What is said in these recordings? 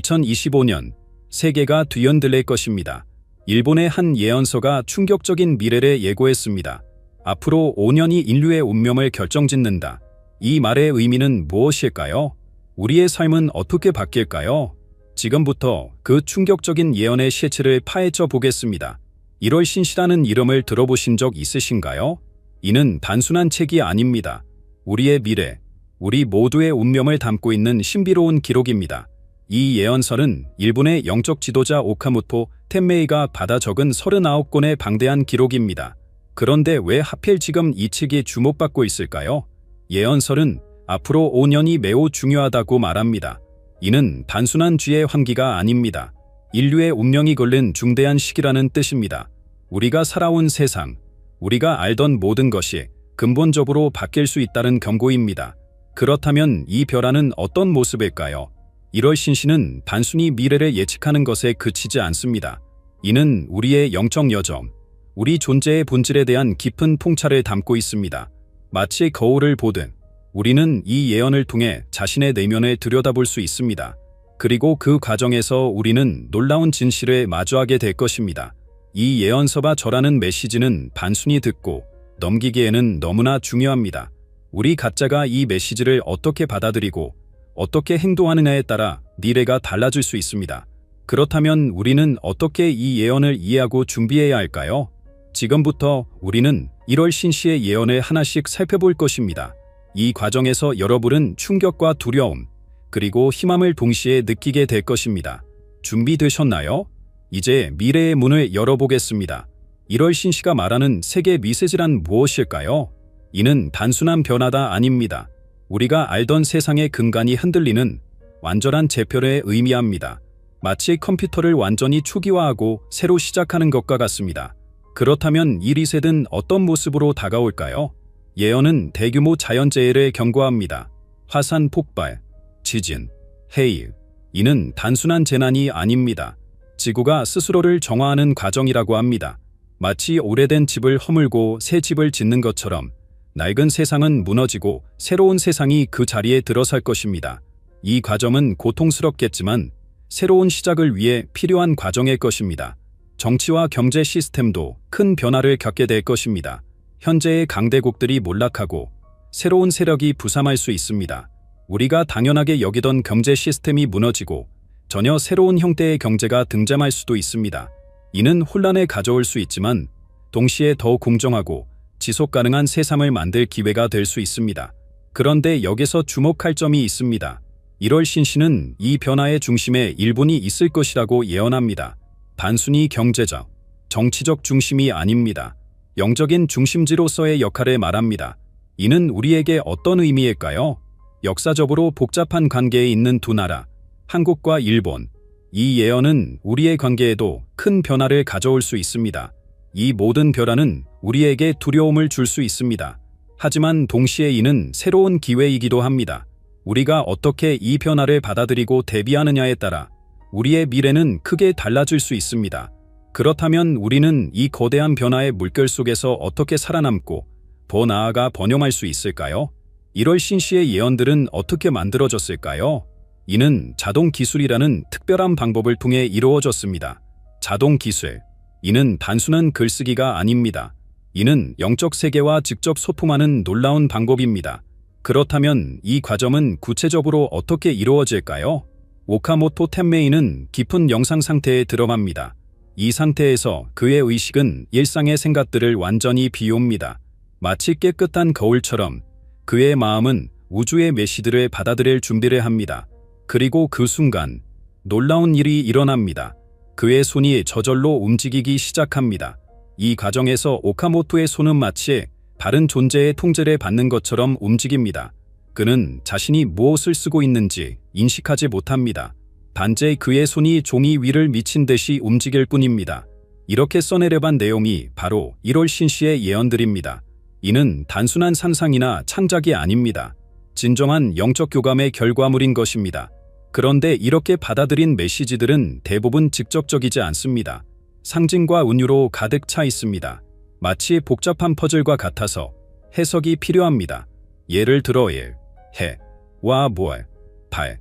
2025년 세계가 뒤흔들릴 것입니다. 일본의 한 예언서가 충격적인 미래를 예고했습니다. 앞으로 5년이 인류의 운명을 결정짓는다. 이 말의 의미는 무엇일까요? 우리의 삶은 어떻게 바뀔까요? 지금부터 그 충격적인 예언의 실체를 파헤쳐 보겠습니다. 1월 신시라는 이름을 들어보신 적 있으신가요? 이는 단순한 책이 아닙니다. 우리의 미래, 우리 모두의 운명을 담고 있는 신비로운 기록입니다. 이 예언서는 일본의 영적 지도자 오카모토 텐메이가 받아 적은 39권의 방대한 기록입니다. 그런데 왜 하필 지금 이 책이 주목받고 있을까요? 예언서는 앞으로 5년이 매우 중요하다고 말합니다. 이는 단순한 쥐의 환기가 아닙니다. 인류의 운명이 걸린 중대한 시기라는 뜻입니다. 우리가 살아온 세상, 우리가 알던 모든 것이 근본적으로 바뀔 수 있다는 경고입니다. 그렇다면 이 변화는 어떤 모습일까요? 1월 신시는 단순히 미래를 예측하는 것에 그치지 않습니다. 이는 우리의 영적 여정, 우리 존재의 본질에 대한 깊은 통찰을 담고 있습니다. 마치 거울을 보듯 우리는 이 예언을 통해 자신의 내면을 들여다볼 수 있습니다. 그리고 그 과정에서 우리는 놀라운 진실을 마주하게 될 것입니다. 이 예언서가 전하는 메시지는 단순히 듣고 넘기기에는 너무나 중요합니다. 우리 각자가 이 메시지를 어떻게 받아들이고 어떻게 행동하느냐에 따라 미래가 달라질 수 있습니다. 그렇다면 우리는 어떻게 이 예언을 이해하고 준비해야 할까요? 지금부터 우리는 1월 신시의 예언을 하나씩 살펴볼 것입니다. 이 과정에서 여러분은 충격과 두려움, 그리고 희망을 동시에 느끼게 될 것입니다. 준비되셨나요? 이제 미래의 문을 열어보겠습니다. 1월 신시가 말하는 세계 메시지란 무엇일까요? 이는 단순한 변화가 아닙니다. 우리가 알던 세상의 근간이 흔들리는 완전한 재편을 의미합니다. 마치 컴퓨터를 완전히 초기화하고 새로 시작하는 것과 같습니다. 그렇다면 이 리셋은 어떤 모습으로 다가올까요? 예언은 대규모 자연재해를 경고합니다. 화산 폭발, 지진, 해일. 이는 단순한 재난이 아닙니다. 지구가 스스로를 정화하는 과정이라고 합니다. 마치 오래된 집을 허물고 새 집을 짓는 것처럼 낡은 세상은 무너지고 새로운 세상이 그 자리에 들어설 것입니다. 이 과정은 고통스럽겠지만 새로운 시작을 위해 필요한 과정일 것입니다. 정치와 경제 시스템도 큰 변화를 겪게 될 것입니다. 현재의 강대국들이 몰락하고 새로운 세력이 부상할 수 있습니다. 우리가 당연하게 여기던 경제 시스템이 무너지고 전혀 새로운 형태의 경제가 등장할 수도 있습니다. 이는 혼란을 가져올 수 있지만 동시에 더욱 공정하고 지속 가능한 세상을 만들 기회가 될 수 있습니다. 그런데 여기서 주목할 점이 있습니다. 1월 신시는 이 변화의 중심에 일본이 있을 것이라고 예언합니다. 단순히 경제적, 정치적 중심이 아닙니다. 영적인 중심지로서의 역할을 말합니다. 이는 우리에게 어떤 의미일까요? 역사적으로 복잡한 관계에 있는 두 나라, 한국과 일본. 이 예언은 우리의 관계에도 큰 변화를 가져올 수 있습니다. 이 모든 변화는 우리에게 두려움을 줄 수 있습니다. 하지만 동시에 이는 새로운 기회이기도 합니다. 우리가 어떻게 이 변화를 받아들이고 대비하느냐에 따라 우리의 미래는 크게 달라질 수 있습니다. 그렇다면 우리는 이 거대한 변화의 물결 속에서 어떻게 살아남고 더 나아가 번영할 수 있을까요? 1월 신시의 예언들은 어떻게 만들어졌을까요? 이는 자동 기술이라는 특별한 방법을 통해 이루어졌습니다. 자동 기술. 이는 단순한 글쓰기가 아닙니다. 이는 영적 세계와 직접 소통하는 놀라운 방법입니다. 그렇다면 이 과정은 구체적으로 어떻게 이루어질까요? 오카모토 텐메이는 깊은 영상 상태에 들어갑니다. 이 상태에서 그의 의식은 일상의 생각들을 완전히 비웁니다. 마치 깨끗한 거울처럼 그의 마음은 우주의 메시지를 받아들일 준비를 합니다. 그리고 그 순간 놀라운 일이 일어납니다. 그의 손이 저절로 움직이기 시작합니다. 이 과정에서 오카모토의 손은 마치 다른 존재의 통제를 받는 것처럼 움직입니다. 그는 자신이 무엇을 쓰고 있는지 인식하지 못합니다. 단지 그의 손이 종이 위를 미친 듯이 움직일 뿐입니다. 이렇게 써내려간 내용이 바로 1월 신시의 예언들입니다. 이는 단순한 상상이나 창작이 아닙니다. 진정한 영적 교감의 결과물인 것입니다. 그런데 이렇게 받아들인 메시지들은 대부분 직접적이지 않습니다. 상징과 은유로 가득 차 있습니다. 마치 복잡한 퍼즐과 같아서 해석이 필요합니다. 예를 들어 1, 해, 와, 뭘, 발,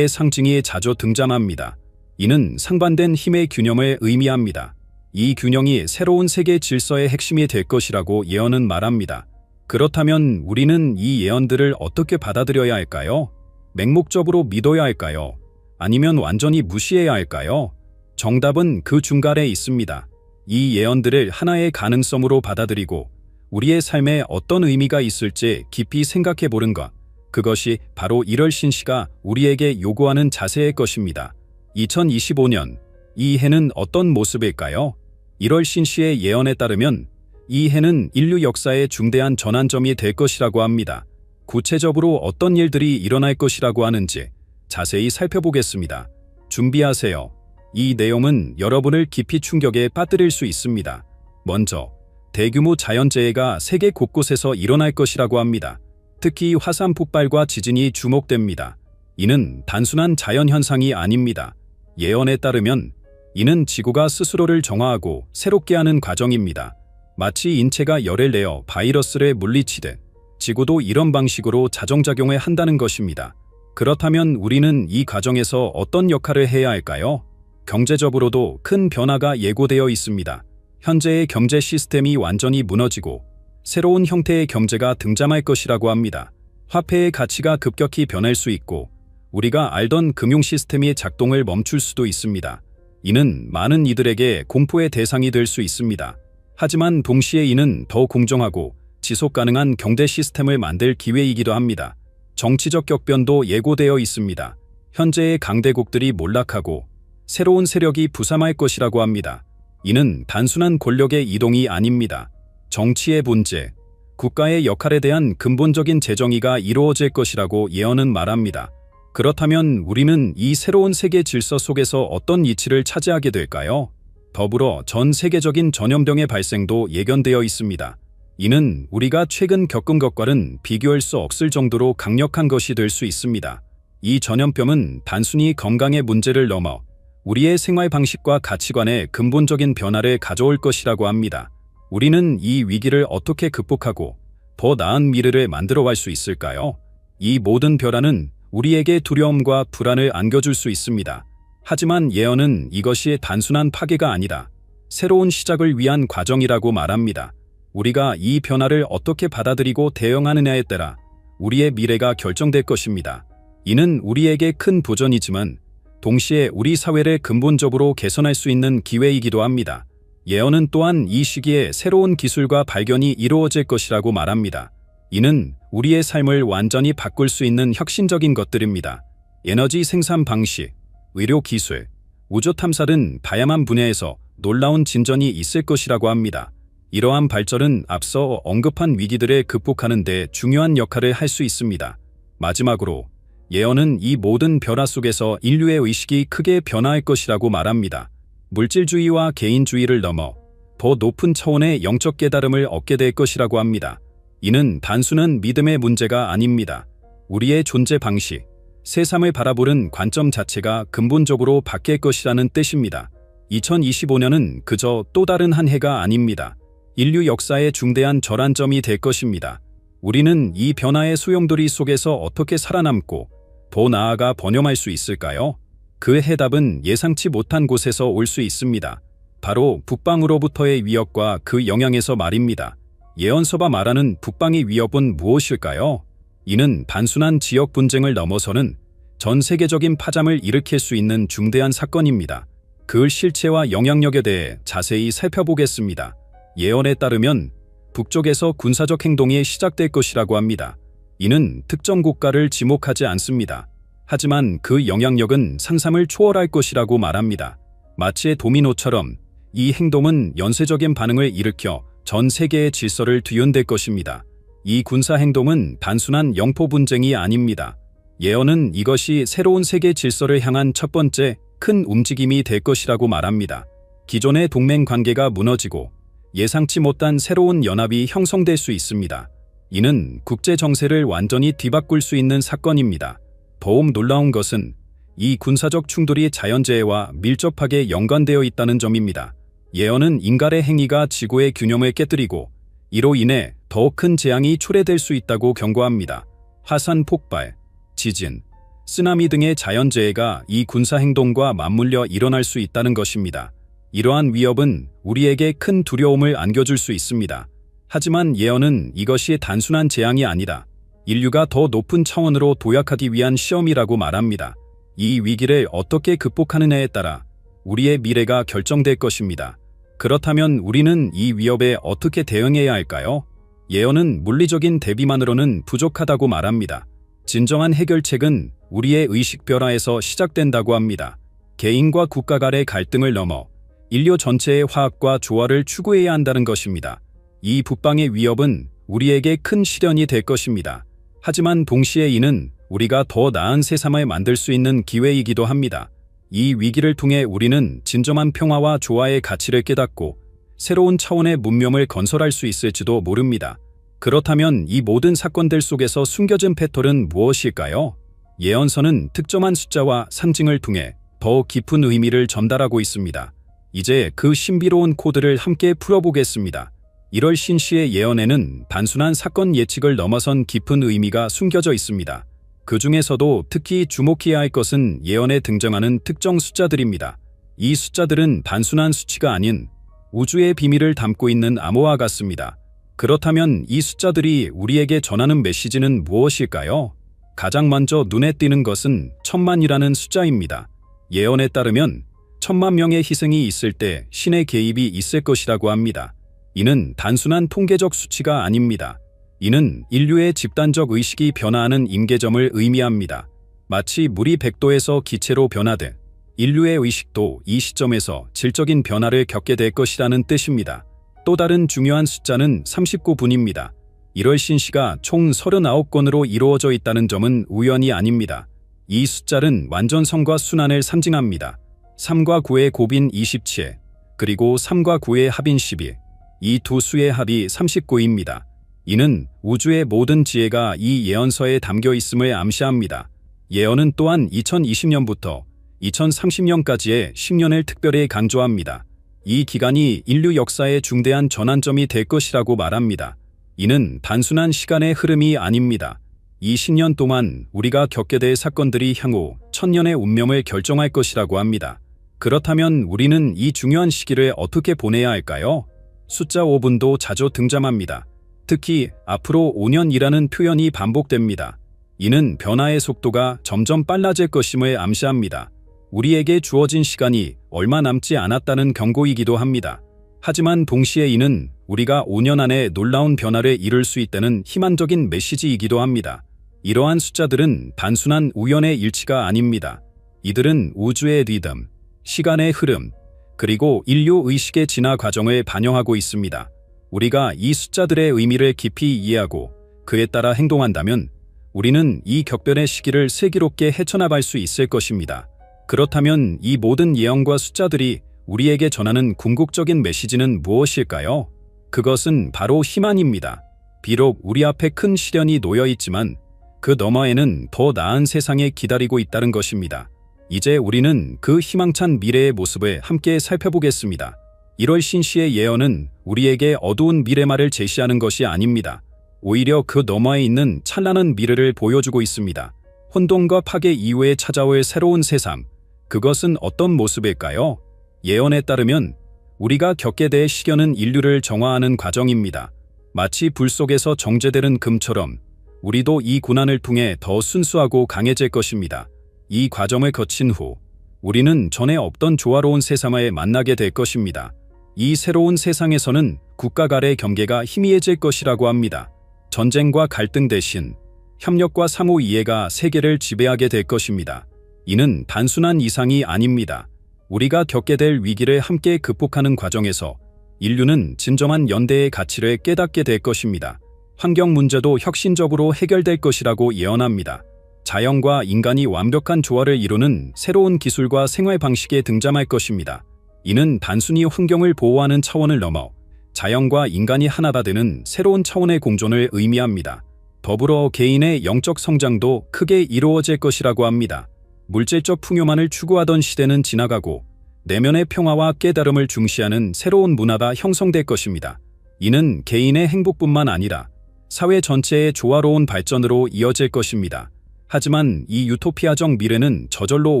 상징이 자주 등장합니다. 이는 상반된 힘의 균형을 의미합니다. 이 균형이 새로운 세계 질서의 핵심이 될 것이라고 예언은 말합니다. 그렇다면 우리는 이 예언들을 어떻게 받아들여야 할까요? 맹목적으로 믿어야 할까요? 아니면 완전히 무시해야 할까요? 정답은 그 중간에 있습니다. 이 예언들을 하나의 가능성으로 받아들이고 우리의 삶에 어떤 의미가 있을지 깊이 생각해 보는 것. 그것이 바로 1월 신시가 우리에게 요구하는 자세의 것입니다. 2025년, 이 해는 어떤 모습일까요? 1월 신시의 예언에 따르면 이 해는 인류 역사의 중대한 전환점이 될 것이라고 합니다. 구체적으로 어떤 일들이 일어날 것이라고 하는지 자세히 살펴보겠습니다. 준비하세요. 이 내용은 여러분을 깊이 충격에 빠뜨릴 수 있습니다. 먼저, 대규모 자연재해가 세계 곳곳에서 일어날 것이라고 합니다. 특히 화산 폭발과 지진이 주목됩니다. 이는 단순한 자연현상이 아닙니다. 예언에 따르면 이는 지구가 스스로를 정화하고 새롭게 하는 과정입니다. 마치 인체가 열을 내어 바이러스를 물리치듯 지구도 이런 방식으로 자정작용을 한다는 것입니다. 그렇다면 우리는 이 과정에서 어떤 역할을 해야 할까요? 경제적으로도 큰 변화가 예고되어 있습니다. 현재의 경제 시스템이 완전히 무너지고 새로운 형태의 경제가 등장할 것이라고 합니다. 화폐의 가치가 급격히 변할 수 있고 우리가 알던 금융 시스템의 작동을 멈출 수도 있습니다. 이는 많은 이들에게 공포의 대상이 될 수 있습니다. 하지만 동시에 이는 더 공정하고 지속 가능한 경제 시스템을 만들 기회이기도 합니다. 정치적 격변도 예고되어 있습니다. 현재의 강대국들이 몰락하고 새로운 세력이 부상할 것이라고 합니다. 이는 단순한 권력의 이동이 아닙니다. 정치의 문제, 국가의 역할에 대한 근본적인 재정의가 이루어질 것이라고 예언은 말합니다. 그렇다면 우리는 이 새로운 세계 질서 속에서 어떤 위치를 차지하게 될까요? 더불어 전 세계적인 전염병의 발생도 예견되어 있습니다. 이는 우리가 최근 겪은 것과는 비교할 수 없을 정도로 강력한 것이 될 수 있습니다. 이 전염병은 단순히 건강의 문제를 넘어 우리의 생활 방식과 가치관에 근본적인 변화를 가져올 것이라고 합니다. 우리는 이 위기를 어떻게 극복하고 더 나은 미래를 만들어갈 수 있을까요? 이 모든 변화는 우리에게 두려움과 불안을 안겨줄 수 있습니다. 하지만 예언은 이것이 단순한 파괴가 아니다. 새로운 시작을 위한 과정이라고 말합니다. 우리가 이 변화를 어떻게 받아들이고 대응하느냐에 따라 우리의 미래가 결정될 것입니다. 이는 우리에게 큰 도전이지만 동시에 우리 사회를 근본적으로 개선할 수 있는 기회이기도 합니다. 예언은 또한 이 시기에 새로운 기술과 발견이 이루어질 것이라고 말합니다. 이는 우리의 삶을 완전히 바꿀 수 있는 혁신적인 것들입니다. 에너지 생산 방식, 의료 기술, 우주 탐사 등 다양한 분야에서 놀라운 진전이 있을 것이라고 합니다. 이러한 발전은 앞서 언급한 위기들을 극복하는 데 중요한 역할을 할 수 있습니다. 마지막으로 예언은 이 모든 변화 속에서 인류의 의식이 크게 변화할 것이라고 말합니다. 물질주의와 개인주의를 넘어 더 높은 차원의 영적 깨달음을 얻게 될 것이라고 합니다. 이는 단순한 믿음의 문제가 아닙니다. 우리의 존재 방식, 세상을 바라보는 관점 자체가 근본적으로 바뀔 것이라는 뜻입니다. 2025년은 그저 또 다른 한 해가 아닙니다. 인류 역사의 중대한 전환점이 될 것입니다. 우리는 이 변화의 소용돌이 속에서 어떻게 살아남고 더 나아가 번영할 수 있을까요? 그 해답은 예상치 못한 곳에서 올 수 있습니다. 바로 북방으로부터의 위협과 그 영향에서 말입니다. 예언서가 말하는 북방의 위협은 무엇일까요? 이는 단순한 지역 분쟁을 넘어서는 전 세계적인 파장을 일으킬 수 있는 중대한 사건입니다. 그 실체와 영향력에 대해 자세히 살펴보겠습니다. 예언에 따르면 북쪽에서 군사적 행동이 시작될 것이라고 합니다. 이는 특정 국가를 지목하지 않습니다. 하지만 그 영향력은 상상을 초월할 것이라고 말합니다. 마치 도미노처럼 이 행동은 연쇄적인 반응을 일으켜 전 세계의 질서를 뒤흔들 것입니다. 이 군사 행동은 단순한 영포 분쟁이 아닙니다. 예언은 이것이 새로운 세계 질서를 향한 첫 번째 큰 움직임이 될 것이라고 말합니다. 기존의 동맹 관계가 무너지고 예상치 못한 새로운 연합이 형성될 수 있습니다. 이는 국제 정세를 완전히 뒤바꿀 수 있는 사건입니다. 더욱 놀라운 것은 이 군사적 충돌이 자연재해와 밀접하게 연관되어 있다는 점입니다. 예언은 인간의 행위가 지구의 균형을 깨뜨리고 이로 인해 더 큰 재앙이 초래될 수 있다고 경고합니다. 화산 폭발, 지진, 쓰나미 등의 자연재해가 이 군사행동과 맞물려 일어날 수 있다는 것입니다. 이러한 위협은 우리에게 큰 두려움을 안겨줄 수 있습니다. 하지만 예언은 이것이 단순한 재앙이 아니라 인류가 더 높은 차원으로 도약하기 위한 시험이라고 말합니다. 이 위기를 어떻게 극복하느냐에 따라 우리의 미래가 결정될 것입니다. 그렇다면 우리는 이 위협에 어떻게 대응해야 할까요? 예언은 물리적인 대비만으로는 부족하다고 말합니다. 진정한 해결책은 우리의 의식 변화에서 시작된다고 합니다. 개인과 국가 간의 갈등을 넘어 인류 전체의 화합과 조화를 추구해야 한다는 것입니다. 이 북방의 위협은 우리에게 큰 시련이 될 것입니다. 하지만 동시에 이는 우리가 더 나은 세상을 만들 수 있는 기회이기도 합니다. 이 위기를 통해 우리는 진정한 평화와 조화의 가치를 깨닫고 새로운 차원의 문명을 건설할 수 있을지도 모릅니다. 그렇다면 이 모든 사건들 속에서 숨겨진 패턴은 무엇일까요? 예언서는 특정한 숫자와 상징을 통해 더 깊은 의미를 전달하고 있습니다. 이제 그 신비로운 코드를 함께 풀어보겠습니다. 1월 신시의 예언에는 단순한 사건 예측을 넘어선 깊은 의미가 숨겨져 있습니다. 그 중에서도 특히 주목해야 할 것은 예언에 등장하는 특정 숫자들입니다. 이 숫자들은 단순한 수치가 아닌 우주의 비밀을 담고 있는 암호와 같습니다. 그렇다면 이 숫자들이 우리에게 전하는 메시지는 무엇일까요? 가장 먼저 눈에 띄는 것은 1000만이라는 숫자입니다. 예언에 따르면 1000만 명의 희생이 있을 때 신의 개입이 있을 것이라고 합니다. 이는 단순한 통계적 수치가 아닙니다. 이는 인류의 집단적 의식이 변화하는 임계점을 의미합니다. 마치 물이 100도에서 기체로 변화돼 인류의 의식도 이 시점에서 질적인 변화를 겪게 될 것이라는 뜻입니다. 또 다른 중요한 숫자는 39분입니다. 1월 신시가 총 39건으로 이루어져 있다는 점은 우연이 아닙니다. 이 숫자는 완전성과 순환을 상징합니다. 3과 9의 곱인 27, 그리고 3과 9의 합인 12, 이 두 수의 합이 39입니다. 이는 우주의 모든 지혜가 이 예언서에 담겨 있음을 암시합니다. 예언은 또한 2020년부터 2030년까지의 10년을 특별히 강조합니다. 이 기간이 인류 역사의 중대한 전환점이 될 것이라고 말합니다. 이는 단순한 시간의 흐름이 아닙니다. 이 10년 동안 우리가 겪게 될 사건들이 향후 1000년의 운명을 결정할 것이라고 합니다. 그렇다면 우리는 이 중요한 시기를 어떻게 보내야 할까요? 숫자 5분도 자주 등장합니다. 특히 앞으로 5년이라는 표현이 반복됩니다. 이는 변화의 속도가 점점 빨라질 것임을 암시합니다. 우리에게 주어진 시간이 얼마 남지 않았다는 경고이기도 합니다. 하지만 동시에 이는 우리가 5년 안에 놀라운 변화를 이룰 수 있다는 희망적인 메시지이기도 합니다. 이러한 숫자들은 단순한 우연의 일치가 아닙니다. 이들은 우주의 리듬, 시간의 흐름, 그리고 인류 의식의 진화 과정을 반영하고 있습니다. 우리가 이 숫자들의 의미를 깊이 이해하고 그에 따라 행동한다면 우리는 이 격변의 시기를 슬기롭게 헤쳐나갈 수 있을 것입니다. 그렇다면 이 모든 예언과 숫자들이 우리에게 전하는 궁극적인 메시지는 무엇일까요? 그것은 바로 희망입니다. 비록 우리 앞에 큰 시련이 놓여 있지만 그 너머에는 더 나은 세상이 기다리고 있다는 것입니다. 이제 우리는 그 희망찬 미래의 모습을 함께 살펴보겠습니다. 1월 신시의 예언은 우리에게 어두운 미래말을 제시하는 것이 아닙니다. 오히려 그 너머에 있는 찬란한 미래를 보여주고 있습니다. 혼돈과 파괴 이후에 찾아올 새로운 세상, 그것은 어떤 모습일까요? 예언에 따르면 우리가 겪게 될 시련은 인류를 정화하는 과정입니다. 마치 불 속에서 정제되는 금처럼 우리도 이 고난을 통해 더 순수하고 강해질 것입니다. 이 과정을 거친 후 우리는 전에 없던 조화로운 세상을 만나게 될 것입니다. 이 새로운 세상에서는 국가 간의 경계가 희미해질 것이라고 합니다. 전쟁과 갈등 대신 협력과 상호 이해가 세계를 지배하게 될 것입니다. 이는 단순한 이상이 아닙니다. 우리가 겪게 될 위기를 함께 극복하는 과정에서 인류는 진정한 연대의 가치를 깨닫게 될 것입니다. 환경 문제도 혁신적으로 해결될 것이라고 예언합니다. 자연과 인간이 완벽한 조화를 이루는 새로운 기술과 생활 방식에 등장할 것입니다. 이는 단순히 환경을 보호하는 차원을 넘어 자연과 인간이 하나가 되는 새로운 차원의 공존을 의미합니다. 더불어 개인의 영적 성장도 크게 이루어질 것이라고 합니다. 물질적 풍요만을 추구하던 시대는 지나가고 내면의 평화와 깨달음을 중시하는 새로운 문화가 형성될 것입니다. 이는 개인의 행복뿐만 아니라 사회 전체의 조화로운 발전으로 이어질 것입니다. 하지만 이 유토피아적 미래는 저절로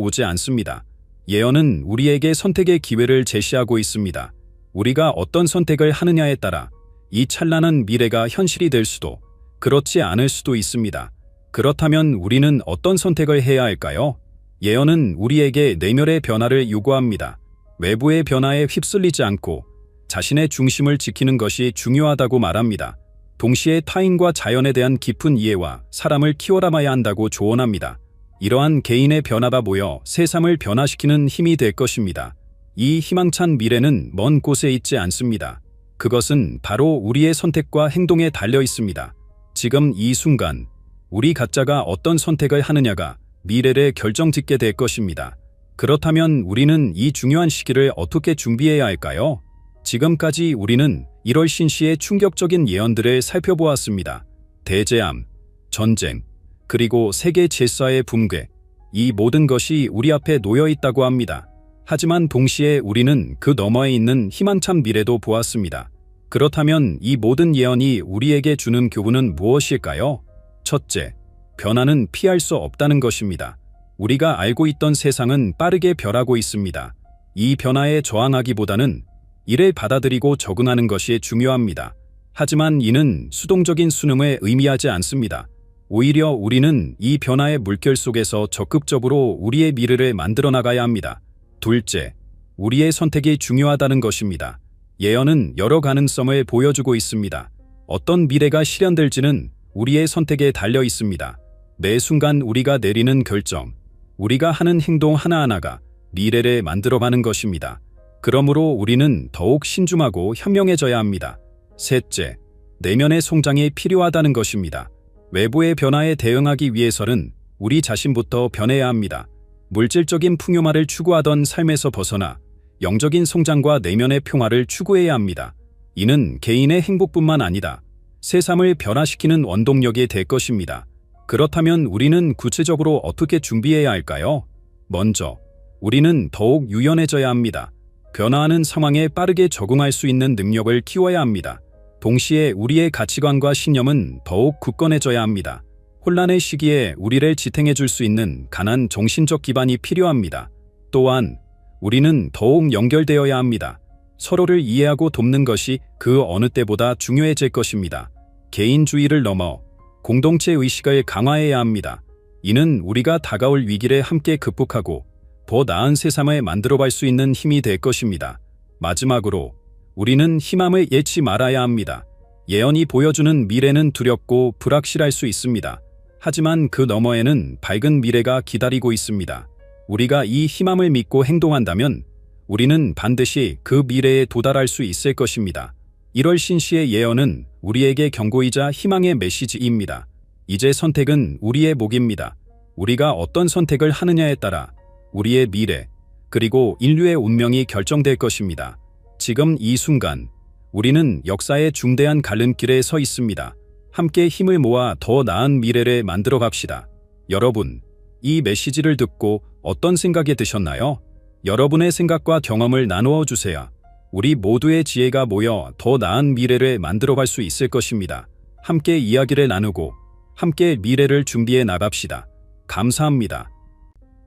오지 않습니다. 예언은 우리에게 선택의 기회를 제시하고 있습니다. 우리가 어떤 선택을 하느냐에 따라 이 찬란한 미래가 현실이 될 수도, 그렇지 않을 수도 있습니다. 그렇다면 우리는 어떤 선택을 해야 할까요? 예언은 우리에게 내면의 변화를 요구합니다. 외부의 변화에 휩쓸리지 않고 자신의 중심을 지키는 것이 중요하다고 말합니다. 동시에 타인과 자연에 대한 깊은 이해와 사람을 키워나가야 한다고 조언합니다. 이러한 개인의 변화가 모여 세상을 변화시키는 힘이 될 것입니다. 이 희망찬 미래는 먼 곳에 있지 않습니다. 그것은 바로 우리의 선택과 행동에 달려 있습니다. 지금 이 순간, 우리 각자가 어떤 선택을 하느냐가 미래를 결정짓게 될 것입니다. 그렇다면 우리는 이 중요한 시기를 어떻게 준비해야 할까요? 지금까지 우리는 1월 신시의 충격적인 예언들을 살펴보았습니다. 대재앙, 전쟁, 그리고 세계 질서의 붕괴, 이 모든 것이 우리 앞에 놓여 있다고 합니다. 하지만 동시에 우리는 그 너머에 있는 희망찬 미래도 보았습니다. 그렇다면 이 모든 예언이 우리에게 주는 교훈은 무엇일까요? 첫째, 변화는 피할 수 없다는 것입니다. 우리가 알고 있던 세상은 빠르게 변하고 있습니다. 이 변화에 저항하기보다는 이를 받아들이고 적응하는 것이 중요합니다. 하지만 이는 수동적인 순응을 의미하지 않습니다. 오히려 우리는 이 변화의 물결 속에서 적극적으로 우리의 미래를 만들어 나가야 합니다. 둘째, 우리의 선택이 중요하다는 것입니다. 예언은 여러 가능성을 보여주고 있습니다. 어떤 미래가 실현될지는 우리의 선택에 달려 있습니다. 매 순간 우리가 내리는 결정, 우리가 하는 행동 하나하나가 미래를 만들어가는 것입니다. 그러므로 우리는 더욱 신중하고 현명해져야 합니다. 셋째, 내면의 성장이 필요하다는 것입니다. 외부의 변화에 대응하기 위해서는 우리 자신부터 변해야 합니다. 물질적인 풍요만을 추구하던 삶에서 벗어나 영적인 성장과 내면의 평화를 추구해야 합니다. 이는 개인의 행복뿐만 아니라 세상을 변화시키는 원동력이 될 것입니다. 그렇다면 우리는 구체적으로 어떻게 준비해야 할까요? 먼저, 우리는 더욱 유연해져야 합니다. 변화하는 상황에 빠르게 적응할 수 있는 능력을 키워야 합니다. 동시에 우리의 가치관과 신념은 더욱 굳건해져야 합니다. 혼란의 시기에 우리를 지탱해 줄 수 있는 강한 정신적 기반이 필요합니다. 또한 우리는 더욱 연결되어야 합니다. 서로를 이해하고 돕는 것이 그 어느 때보다 중요해질 것입니다. 개인주의를 넘어 공동체 의식을 강화해야 합니다. 이는 우리가 다가올 위기를 함께 극복하고 더 나은 세상을 만들어갈 수 있는 힘이 될 것입니다. 마지막으로 우리는 희망을 잃지 말아야 합니다. 예언이 보여주는 미래는 두렵고 불확실할 수 있습니다. 하지만 그 너머에는 밝은 미래가 기다리고 있습니다. 우리가 이 희망을 믿고 행동한다면 우리는 반드시 그 미래에 도달할 수 있을 것입니다. 1월 신시의 예언은 우리에게 경고이자 희망의 메시지입니다. 이제 선택은 우리의 몫입니다. 우리가 어떤 선택을 하느냐에 따라 우리의 미래, 그리고 인류의 운명이 결정될 것입니다. 지금 이 순간, 우리는 역사의 중대한 갈림길에 서 있습니다. 함께 힘을 모아 더 나은 미래를 만들어 갑시다. 여러분, 이 메시지를 듣고 어떤 생각이 드셨나요? 여러분의 생각과 경험을 나누어 주세요. 우리 모두의 지혜가 모여 더 나은 미래를 만들어 갈 수 있을 것입니다. 함께 이야기를 나누고 함께 미래를 준비해 나갑시다. 감사합니다.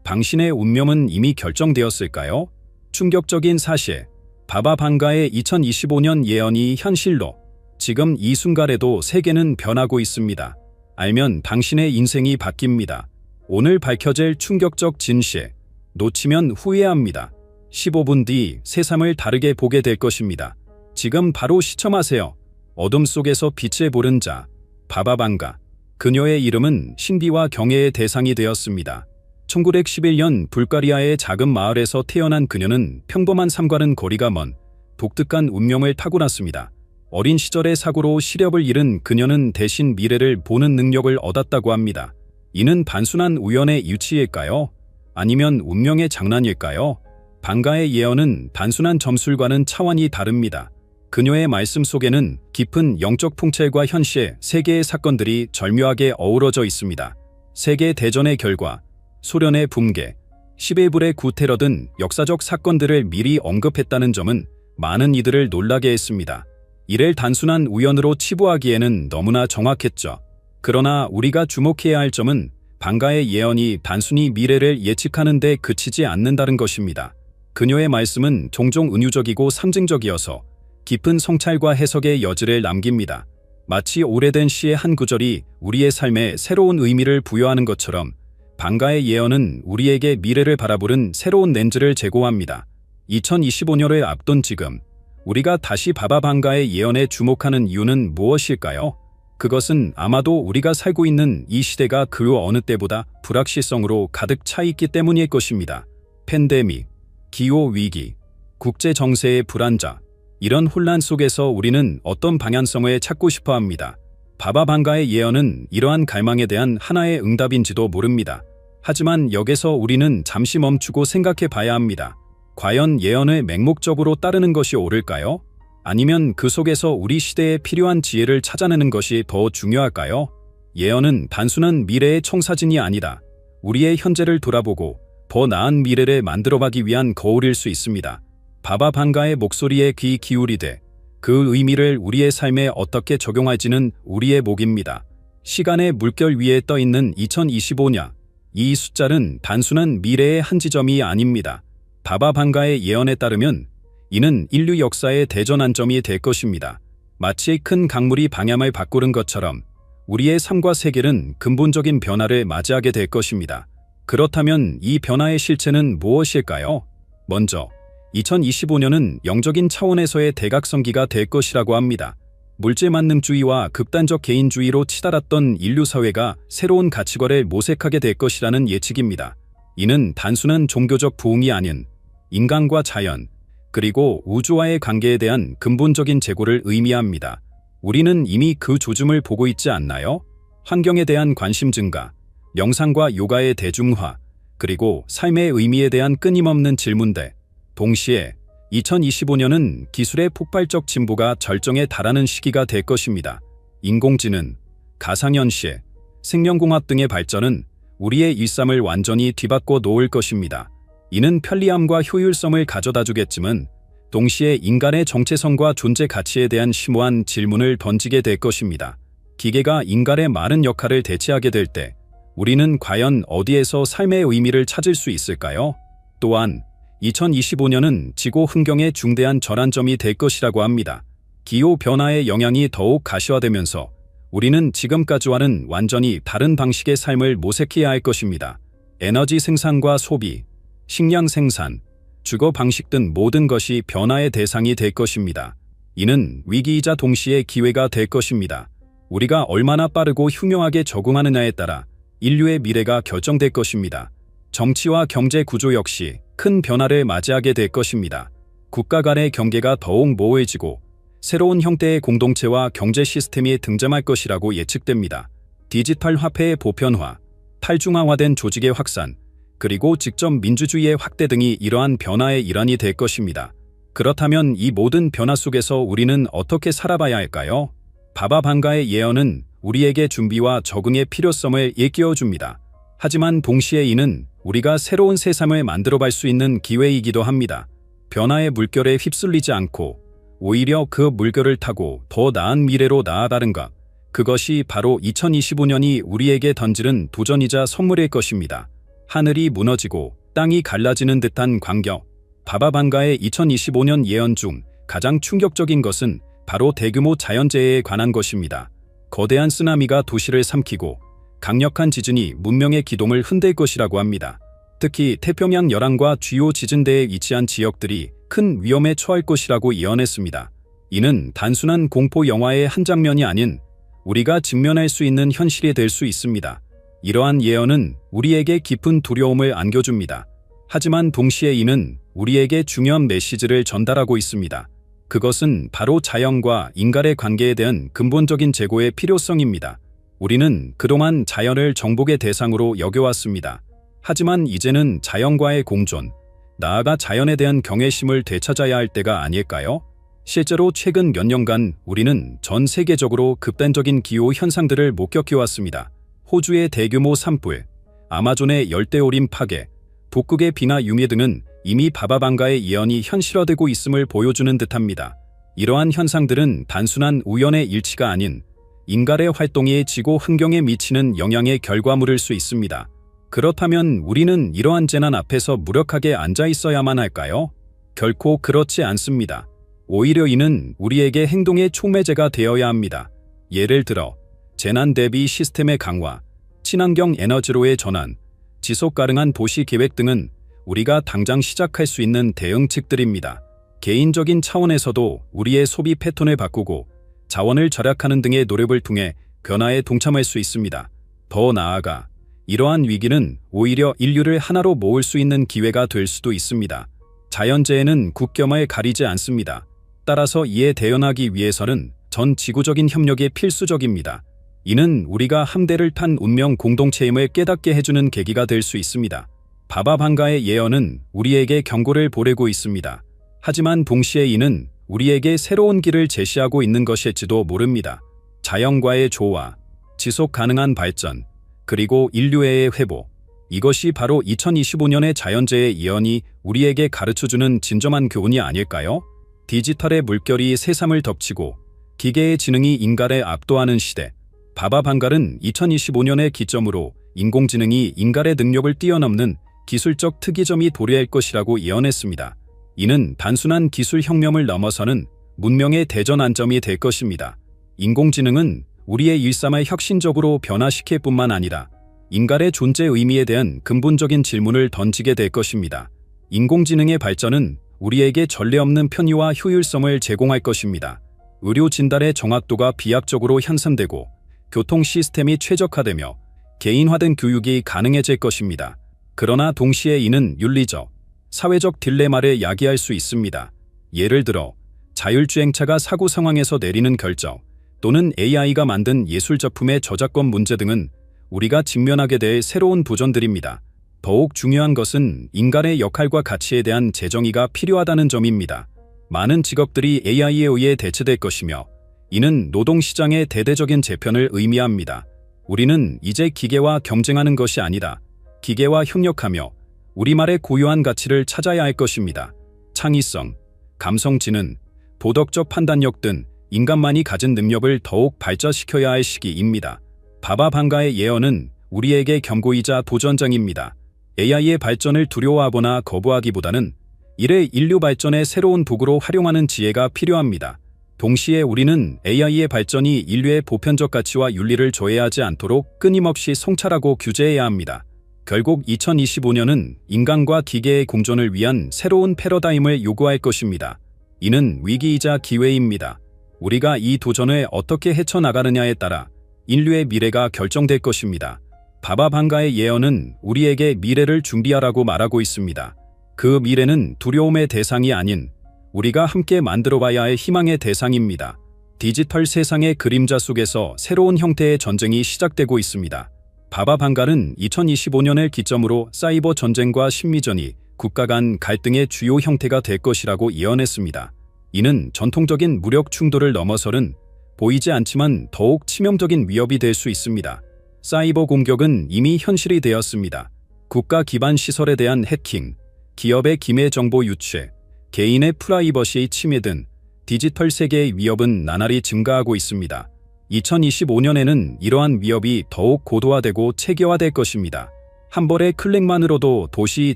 당신의 운명은 이미 결정되었을까요? 충격적인 사실, 바바방가의 2025년 예언이 현실로 지금 이 순간에도 세계는 변하고 있습니다. 알면 당신의 인생이 바뀝니다. 오늘 밝혀질 충격적 진실, 놓치면 후회합니다. 15분 뒤 세상을 다르게 보게 될 것입니다. 지금 바로 시청하세요. 어둠 속에서 빛을 보는 자, 바바방가. 그녀의 이름은 신비와 경애의 대상이 되었습니다. 1911년 불가리아의 작은 마을에서 태어난 그녀는 평범한 삶과는 거리가 먼 독특한 운명을 타고났습니다. 어린 시절의 사고로 시력을 잃은 그녀는 대신 미래를 보는 능력을 얻었다고 합니다. 이는 단순한 우연의 유치일까요? 아니면 운명의 장난일까요? 방가의 예언은 단순한 점술과는 차원이 다릅니다. 그녀의 말씀 속에는 깊은 영적 풍채과 현실, 세계의 사건들이 절묘하게 어우러져 있습니다. 세계 대전의 결과, 소련의 붕괴, 11불의 구테러 등 역사적 사건들을 미리 언급했다는 점은 많은 이들을 놀라게 했습니다. 이를 단순한 우연으로 치부하기에는 너무나 정확했죠. 그러나 우리가 주목해야 할 점은 방가의 예언이 단순히 미래를 예측하는 데 그치지 않는다는 것입니다. 그녀의 말씀은 종종 은유적이고 상징적이어서 깊은 성찰과 해석의 여지를 남깁니다. 마치 오래된 시의 한 구절이 우리의 삶에 새로운 의미를 부여하는 것처럼 방가의 예언은 우리에게 미래를 바라보는 새로운 렌즈를 제공합니다. 2025년을 앞둔 지금 우리가 다시 바바 방가의 예언에 주목하는 이유는 무엇일까요? 그것은 아마도 우리가 살고 있는 이 시대가 그 어느 때보다 불확실성으로 가득 차 있기 때문일 것입니다. 팬데믹, 기후위기, 국제정세의 불안자, 이런 혼란 속에서 우리는 어떤 방향성을 찾고 싶어 합니다. 바바 방가의 예언은 이러한 갈망에 대한 하나의 응답인지도 모릅니다. 하지만 여기서 우리는 잠시 멈추고 생각해 봐야 합니다. 과연 예언을 맹목적으로 따르는 것이 옳을까요? 아니면 그 속에서 우리 시대에 필요한 지혜를 찾아내는 것이 더 중요할까요? 예언은 단순한 미래의 청사진이 아니다. 우리의 현재를 돌아보고 더 나은 미래를 만들어가기 위한 거울일 수 있습니다. 바바 방가의 목소리에 귀 기울이되 그 의미를 우리의 삶에 어떻게 적용할지는 우리의 몫입니다. 시간의 물결 위에 떠있는 2025년, 이 숫자는 단순한 미래의 한 지점이 아닙니다. 바바 방가의 예언에 따르면 이는 인류 역사의 대전환점이 될 것입니다. 마치 큰 강물이 방향을 바꾸는 것처럼 우리의 삶과 세계는 근본적인 변화를 맞이하게 될 것입니다. 그렇다면 이 변화의 실체는 무엇일까요? 먼저 2025년은 영적인 차원에서의 대각성기가 될 것이라고 합니다. 물질만능주의와 극단적 개인주의로 치달았던 인류 사회가 새로운 가치관을 모색하게 될 것이라는 예측입니다. 이는 단순한 종교적 부흥이 아닌 인간과 자연, 그리고 우주와의 관계에 대한 근본적인 재고를 의미합니다. 우리는 이미 그 조짐을 보고 있지 않나요? 환경에 대한 관심 증가, 명상과 요가의 대중화, 그리고 삶의 의미에 대한 끊임없는 질문들. 동시에 2025년은 기술의 폭발적 진보가 절정에 달하는 시기가 될 것입니다. 인공지능, 가상현실, 생명공학 등의 발전은 우리의 일상을 완전히 뒤바꿔 놓을 것입니다. 이는 편리함과 효율성을 가져다 주겠지만 동시에 인간의 정체성과 존재 가치에 대한 심오한 질문을 던지게 될 것입니다. 기계가 인간의 많은 역할을 대체하게 될 때 우리는 과연 어디에서 삶의 의미를 찾을 수 있을까요? 또한 2025년은 지구 환경의 중대한 전환점이 될 것이라고 합니다. 기후 변화의 영향이 더욱 가시화되면서 우리는 지금까지와는 완전히 다른 방식의 삶을 모색해야 할 것입니다. 에너지 생산과 소비, 식량 생산, 주거 방식 등 모든 것이 변화의 대상이 될 것입니다. 이는 위기이자 동시에 기회가 될 것입니다. 우리가 얼마나 빠르고 흉흉하게 적응하느냐에 따라 인류의 미래가 결정될 것입니다. 정치와 경제 구조 역시 큰 변화를 맞이하게 될 것입니다. 국가 간의 경계가 더욱 모호해지고 새로운 형태의 공동체와 경제 시스템이 등장할 것이라고 예측됩니다. 디지털 화폐의 보편화, 탈중앙화된 조직의 확산, 그리고 직접 민주주의의 확대 등이 이러한 변화의 일환이 될 것입니다. 그렇다면 이 모든 변화 속에서 우리는 어떻게 살아봐야 할까요? 바바 방가의 예언은 우리에게 준비와 적응의 필요성을 일깨워줍니다. 하지만 동시에 이는 우리가 새로운 세상을 만들어갈 수 있는 기회이기도 합니다. 변화의 물결에 휩쓸리지 않고 오히려 그 물결을 타고 더 나은 미래로 나아가는 것, 그것이 바로 2025년이 우리에게 던지는 도전이자 선물일 것입니다. 하늘이 무너지고 땅이 갈라지는 듯한 광경. 바바 방가의 2025년 예언 중 가장 충격적인 것은 바로 대규모 자연재해에 관한 것입니다. 거대한 쓰나미가 도시를 삼키고 강력한 지진이 문명의 기동을 흔들 것이라고 합니다. 특히 태평양 열왕과 주요 지진대에 위치한 지역들이 큰 위험에 처할 것이라고 예언했습니다. 이는 단순한 공포 영화의 한 장면이 아닌 우리가 직면할 수 있는 현실이 될 수 있습니다. 이러한 예언은 우리에게 깊은 두려움을 안겨줍니다. 하지만 동시에 이는 우리에게 중요한 메시지를 전달하고 있습니다. 그것은 바로 자연과 인간의 관계에 대한 근본적인 재고의 필요성입니다. 우리는 그동안 자연을 정복의 대상으로 여겨왔습니다. 하지만 이제는 자연과의 공존, 나아가 자연에 대한 경외심을 되찾아야 할 때가 아닐까요? 실제로 최근 몇 년간 우리는 전 세계적으로 극단적인 기후 현상들을 목격해왔습니다. 호주의 대규모 산불, 아마존의 열대우림 파괴, 북극의 빙하 융해 등은 이미 바바 방가의 예언이 현실화되고 있음을 보여주는 듯합니다. 이러한 현상들은 단순한 우연의 일치가 아닌 인간의 활동이 지구 환경에 미치는 영향의 결과물일 수 있습니다. 그렇다면 우리는 이러한 재난 앞에서 무력하게 앉아 있어야만 할까요? 결코 그렇지 않습니다. 오히려 이는 우리에게 행동의 촉매제가 되어야 합니다. 예를 들어 재난 대비 시스템의 강화, 친환경 에너지로의 전환, 지속 가능한 도시 계획 등은 우리가 당장 시작할 수 있는 대응책들입니다. 개인적인 차원에서도 우리의 소비 패턴을 바꾸고 자원을 절약하는 등의 노력을 통해 변화에 동참할 수 있습니다. 더 나아가 이러한 위기는 오히려 인류를 하나로 모을 수 있는 기회가 될 수도 있습니다. 자연재해는 국경을 가리지 않습니다. 따라서 이에 대응하기 위해서는 전 지구적인 협력이 필수적입니다. 이는 우리가 함대를 탄 운명 공동체임을 깨닫게 해주는 계기가 될 수 있습니다. 바바방가의 예언은 우리에게 경고를 보내고 있습니다. 하지만 동시에 이는 우리에게 새로운 길을 제시하고 있는 것일지도 모릅니다. 자연과의 조화, 지속 가능한 발전, 그리고 인류애의 회복. 이것이 바로 2025년의 자연재해 예언이 우리에게 가르쳐주는 진정한 교훈이 아닐까요? 디지털의 물결이 세상을 덮치고 기계의 지능이 인간을 압도하는 시대. 바바방갈은 2025년의 기점으로 인공지능이 인간의 능력을 뛰어넘는 기술적 특이점이 도래할 것이라고 예언했습니다. 이는 단순한 기술 혁명을 넘어서는 문명의 대전 안점이 될 것입니다. 인공지능은 우리의 일상을 혁신적으로 변화시킬 뿐만 아니라 인간의 존재 의미에 대한 근본적인 질문을 던지게 될 것입니다. 인공지능의 발전은 우리에게 전례 없는 편의와 효율성을 제공할 것입니다. 의료 진단의 정확도가 비약적으로 향상되고 교통 시스템이 최적화되며 개인화된 교육이 가능해질 것입니다. 그러나 동시에 이는 윤리적, 사회적 딜레마를 야기할 수 있습니다. 예를 들어 자율주행차가 사고 상황에서 내리는 결정 또는 AI가 만든 예술작품의 저작권 문제 등은 우리가 직면하게 될 새로운 도전들입니다. 더욱 중요한 것은 인간의 역할과 가치에 대한 재정의가 필요하다는 점입니다. 많은 직업들이 AI에 의해 대체될 것이며 이는 노동시장의 대대적인 재편을 의미합니다. 우리는 이제 기계와 경쟁하는 것이 아니라 기계와 협력하며 우리말의 고유한 가치를 찾아야 할 것입니다. 창의성, 감성지능, 도덕적 판단력 등 인간만이 가진 능력을 더욱 발전시켜야 할 시기입니다. 바바방가의 예언은 우리에게 경고이자 도전장입니다. AI의 발전을 두려워하거나 거부하기보다는 이를 인류 발전의 새로운 도구로 활용하는 지혜가 필요합니다. 동시에 우리는 AI의 발전이 인류의 보편적 가치와 윤리를 저해하지 않도록 끊임없이 성찰하고 규제해야 합니다. 결국 2025년은 인간과 기계의 공존을 위한 새로운 패러다임을 요구할 것입니다. 이는 위기이자 기회입니다. 우리가 이 도전을 어떻게 헤쳐나가느냐에 따라 인류의 미래가 결정될 것입니다. 바바방가의 예언은 우리에게 미래를 준비하라고 말하고 있습니다. 그 미래는 두려움의 대상이 아닌 우리가 함께 만들어봐야 할 희망의 대상입니다. 디지털 세상의 그림자 속에서 새로운 형태의 전쟁이 시작되고 있습니다. 바바방갈은 2025년을 기점으로 사이버 전쟁과 심리전이 국가 간 갈등의 주요 형태가 될 것이라고 예언했습니다. 이는 전통적인 무력 충돌을 넘어서는 보이지 않지만 더욱 치명적인 위협이 될 수 있습니다. 사이버 공격은 이미 현실이 되었습니다. 국가 기반 시설에 대한 해킹, 기업의 기밀 정보 유출, 개인의 프라이버시 침해 등 디지털 세계의 위협은 나날이 증가하고 있습니다. 2025년에는 이러한 위협이 더욱 고도화되고 체계화될 것입니다. 한 벌의 클릭만으로도 도시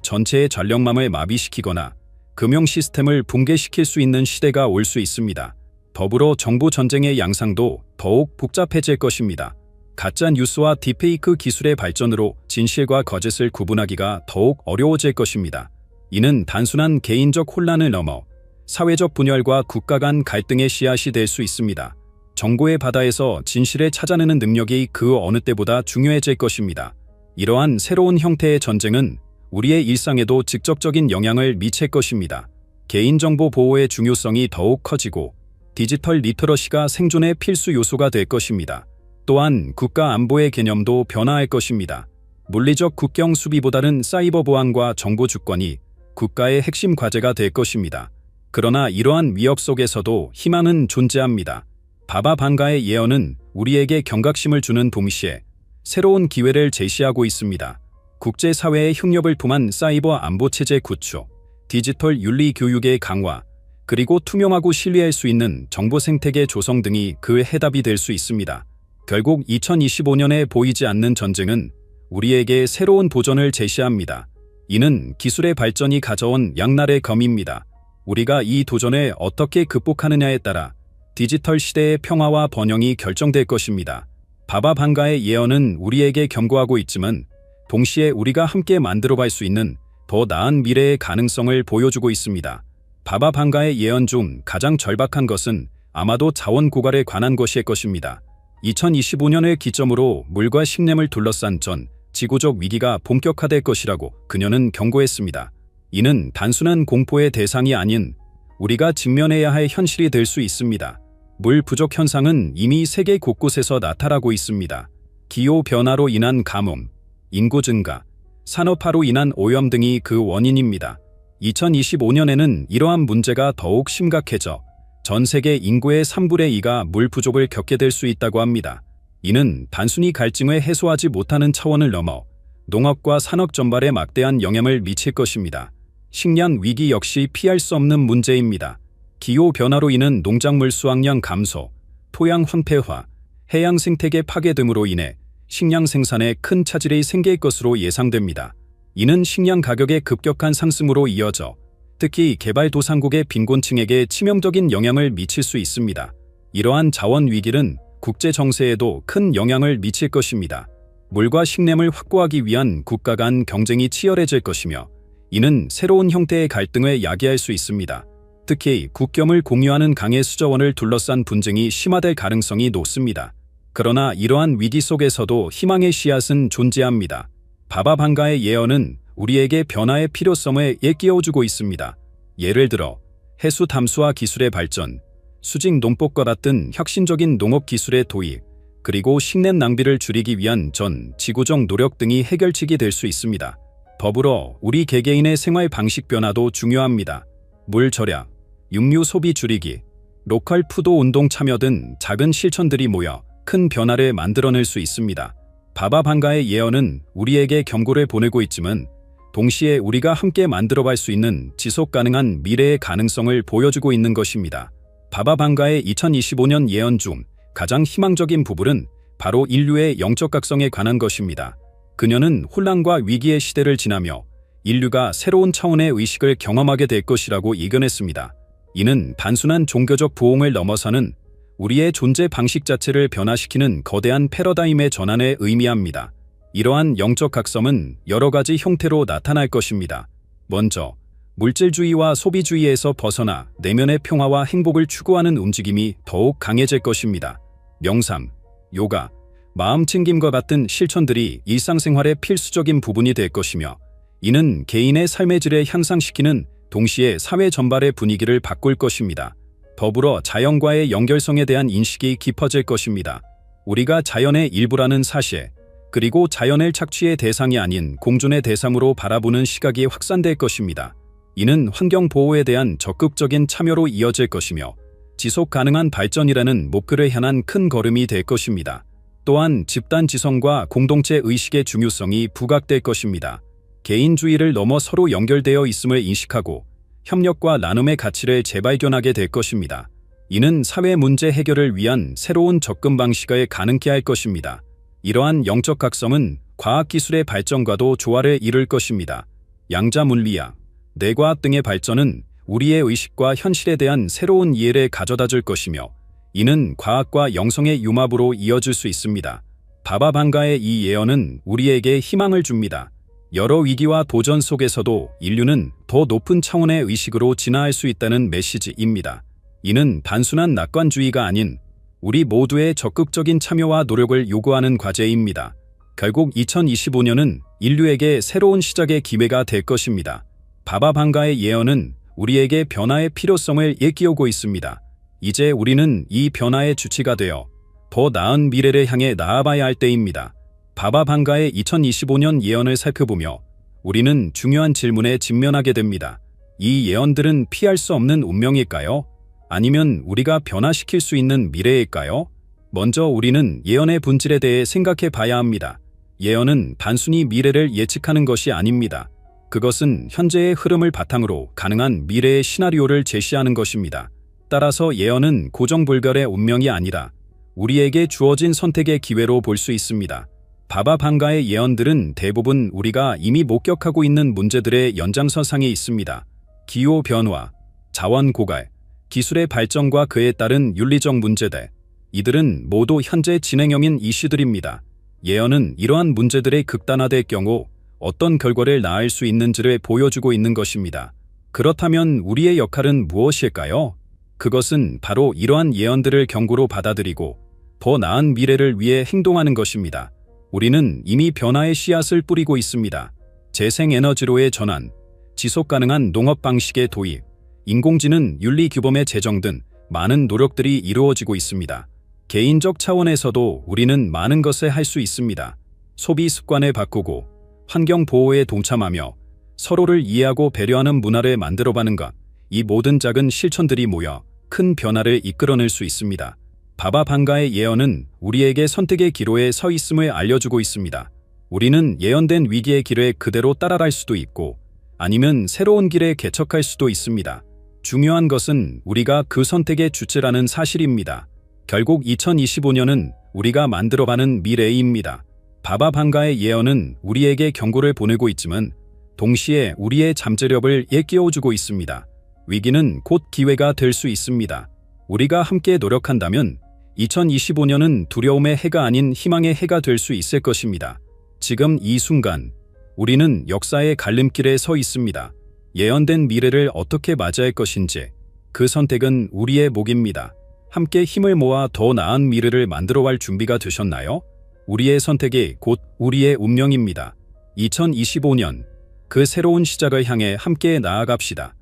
전체의 전력망을 마비시키거나 금융 시스템을 붕괴시킬 수 있는 시대가 올 수 있습니다. 더불어 정보 전쟁의 양상도 더욱 복잡해질 것입니다. 가짜 뉴스와 딥페이크 기술의 발전으로 진실과 거짓을 구분하기가 더욱 어려워질 것입니다. 이는 단순한 개인적 혼란을 넘어 사회적 분열과 국가 간 갈등의 씨앗이 될 수 있습니다. 정보의 바다에서 진실을 찾아내는 능력이 그 어느 때보다 중요해질 것입니다. 이러한 새로운 형태의 전쟁은 우리의 일상에도 직접적인 영향을 미칠 것입니다. 개인정보 보호의 중요성이 더욱 커지고 디지털 리터러시가 생존의 필수 요소가 될 것입니다. 또한 국가 안보의 개념도 변화할 것입니다. 물리적 국경 수비보다는 사이버 보안과 정보 주권이 국가의 핵심 과제가 될 것입니다. 그러나 이러한 위협 속에서도 희망은 존재합니다. 바바방가의 예언은 우리에게 경각심을 주는 동시에 새로운 기회를 제시하고 있습니다. 국제사회의 협력을 통한 사이버 안보체제 구축, 디지털 윤리 교육의 강화, 그리고 투명하고 신뢰할 수 있는 정보 생태계 조성 등이 그 해답이 될 수 있습니다. 결국 2025년에 보이지 않는 전쟁은 우리에게 새로운 도전을 제시합니다. 이는 기술의 발전이 가져온 양날의 검입니다. 우리가 이 도전에 어떻게 극복하느냐에 따라 디지털 시대의 평화와 번영이 결정될 것입니다. 바바 방가의 예언은 우리에게 경고하고 있지만 동시에 우리가 함께 만들어갈 수 있는 더 나은 미래의 가능성을 보여주고 있습니다. 바바 방가의 예언 중 가장 절박한 것은 아마도 자원 고갈에 관한 것일 것입니다. 2025년을 기점으로 물과 식량을 둘러싼 전 지구적 위기가 본격화될 것이라고 그녀는 경고했습니다. 이는 단순한 공포의 대상이 아닌 우리가 직면해야 할 현실이 될 수 있습니다. 물 부족 현상은 이미 세계 곳곳에서 나타나고 있습니다. 기후 변화로 인한 가뭄, 인구 증가, 산업화로 인한 오염 등이 그 원인입니다. 2025년에는 이러한 문제가 더욱 심각해져 전 세계 인구의 3분의 2가 물 부족을 겪게 될 수 있다고 합니다. 이는 단순히 갈증을 해소하지 못하는 차원을 넘어 농업과 산업 전반에 막대한 영향을 미칠 것입니다. 식량 위기 역시 피할 수 없는 문제입니다. 기후 변화로 인한 농작물 수확량 감소, 토양 황폐화, 해양 생태계 파괴 등으로 인해 식량 생산에 큰 차질이 생길 것으로 예상됩니다. 이는 식량 가격의 급격한 상승으로 이어져 특히 개발도상국의 빈곤층에게 치명적인 영향을 미칠 수 있습니다. 이러한 자원 위기는 국제 정세에도 큰 영향을 미칠 것입니다. 물과 식량을 확보하기 위한 국가 간 경쟁이 치열해질 것이며 이는 새로운 형태의 갈등을 야기할 수 있습니다. 특히 국경을 공유하는 강의 수저원을 둘러싼 분쟁이 심화될 가능성이 높습니다. 그러나 이러한 위기 속에서도 희망의 씨앗은 존재합니다. 바바 방가의 예언은 우리에게 변화의 필요성을 일깨워주고 있습니다. 예를 들어 해수 탐수화 기술의 발전, 수직 농법과 같은 혁신적인 농업 기술의 도입, 그리고 식량 낭비를 줄이기 위한 전 지구적 노력 등이 해결책이 될 수 있습니다. 더불어 우리 개개인의 생활 방식 변화도 중요합니다. 물 절약, 육류 소비 줄이기, 로컬 푸드 운동 참여 등 작은 실천들이 모여 큰 변화를 만들어낼 수 있습니다. 바바 방가의 예언은 우리에게 경고를 보내고 있지만 동시에 우리가 함께 만들어갈 수 있는 지속 가능한 미래의 가능성을 보여주고 있는 것입니다. 바바 방가의 2025년 예언 중 가장 희망적인 부분은 바로 인류의 영적 각성에 관한 것입니다. 그녀는 혼란과 위기의 시대를 지나며 인류가 새로운 차원의 의식을 경험하게 될 것이라고 예견했습니다. 이는 단순한 종교적 부흥을 넘어서는 우리의 존재 방식 자체를 변화시키는 거대한 패러다임의 전환을 의미합니다. 이러한 영적 각성은 여러 가지 형태로 나타날 것입니다. 먼저, 물질주의와 소비주의에서 벗어나 내면의 평화와 행복을 추구하는 움직임이 더욱 강해질 것입니다. 명상, 요가, 마음챙김과 같은 실천들이 일상생활의 필수적인 부분이 될 것이며 이는 개인의 삶의 질을 향상시키는 동시에 사회 전반의 분위기를 바꿀 것입니다. 더불어 자연과의 연결성에 대한 인식이 깊어질 것입니다. 우리가 자연의 일부라는 사실, 그리고 자연을 착취의 대상이 아닌 공존의 대상으로 바라보는 시각이 확산될 것입니다. 이는 환경 보호에 대한 적극적인 참여로 이어질 것이며 지속 가능한 발전이라는 목표를 향한 큰 걸음이 될 것입니다. 또한 집단 지성과 공동체 의식의 중요성이 부각될 것입니다. 개인주의를 넘어 서로 연결되어 있음을 인식하고 협력과 나눔의 가치를 재발견하게 될 것입니다. 이는 사회 문제 해결을 위한 새로운 접근 방식을 가능케 할 것입니다. 이러한 영적 각성은 과학기술의 발전과도 조화를 이룰 것입니다. 양자물리학, 뇌과학 등의 발전은 우리의 의식과 현실에 대한 새로운 이해를 가져다 줄 것이며 이는 과학과 영성의 융합으로 이어질 수 있습니다. 바바 방가의 이 예언은 우리에게 희망을 줍니다. 여러 위기와 도전 속에서도 인류는 더 높은 차원의 의식으로 진화할 수 있다는 메시지입니다. 이는 단순한 낙관주의가 아닌 우리 모두의 적극적인 참여와 노력을 요구하는 과제입니다. 결국 2025년은 인류에게 새로운 시작의 기회가 될 것입니다. 바바 방가의 예언은 우리에게 변화의 필요성을 일깨우고 있습니다. 이제 우리는 이 변화의 주체가 되어 더 나은 미래를 향해 나아가야 할 때입니다. 바바 방가의 2025년 예언을 살펴보며 우리는 중요한 질문에 직면하게 됩니다. 이 예언들은 피할 수 없는 운명일까요? 아니면 우리가 변화시킬 수 있는 미래일까요? 먼저 우리는 예언의 본질에 대해 생각해 봐야 합니다. 예언은 단순히 미래를 예측하는 것이 아닙니다. 그것은 현재의 흐름을 바탕으로 가능한 미래의 시나리오를 제시하는 것입니다. 따라서 예언은 고정불변의 운명이 아니라 우리에게 주어진 선택의 기회로 볼 수 있습니다. 바바방가의 예언들은 대부분 우리가 이미 목격하고 있는 문제들의 연장선상에 있습니다. 기후 변화, 자원 고갈, 기술의 발전과 그에 따른 윤리적 문제들. 이들은 모두 현재 진행형인 이슈들입니다. 예언은 이러한 문제들의 극단화될 경우 어떤 결과를 낳을 수 있는지를 보여주고 있는 것입니다. 그렇다면 우리의 역할은 무엇일까요? 그것은 바로 이러한 예언들을 경고로 받아들이고 더 나은 미래를 위해 행동하는 것입니다. 우리는 이미 변화의 씨앗을 뿌리고 있습니다. 재생에너지로의 전환, 지속가능한 농업 방식의 도입, 인공지능 윤리 규범의 제정 등 많은 노력들이 이루어지고 있습니다. 개인적 차원에서도 우리는 많은 것을 할 수 있습니다. 소비 습관을 바꾸고 환경 보호에 동참하며 서로를 이해하고 배려하는 문화를 만들어가는 것, 이 모든 작은 실천들이 모여 큰 변화를 이끌어낼 수 있습니다. 바바방가의 예언은 우리에게 선택의 기로에 서 있음을 알려주고 있습니다. 우리는 예언된 위기의 길을 그대로 따라갈 수도 있고 아니면 새로운 길에 개척할 수도 있습니다. 중요한 것은 우리가 그 선택의 주체라는 사실입니다. 결국 2025년은 우리가 만들어가는 미래입니다. 바바방가의 예언은 우리에게 경고를 보내고 있지만 동시에 우리의 잠재력을 일깨워주고 있습니다. 위기는 곧 기회가 될 수 있습니다. 우리가 함께 노력한다면 2025년은 두려움의 해가 아닌 희망의 해가 될 수 있을 것입니다. 지금 이 순간 우리는 역사의 갈림길에 서 있습니다. 예언된 미래를 어떻게 맞이할 것인지 그 선택은 우리의 몫입니다. 함께 힘을 모아 더 나은 미래를 만들어갈 준비가 되셨나요? 우리의 선택이 곧 우리의 운명입니다. 2025년 그 새로운 시작을 향해 함께 나아갑시다.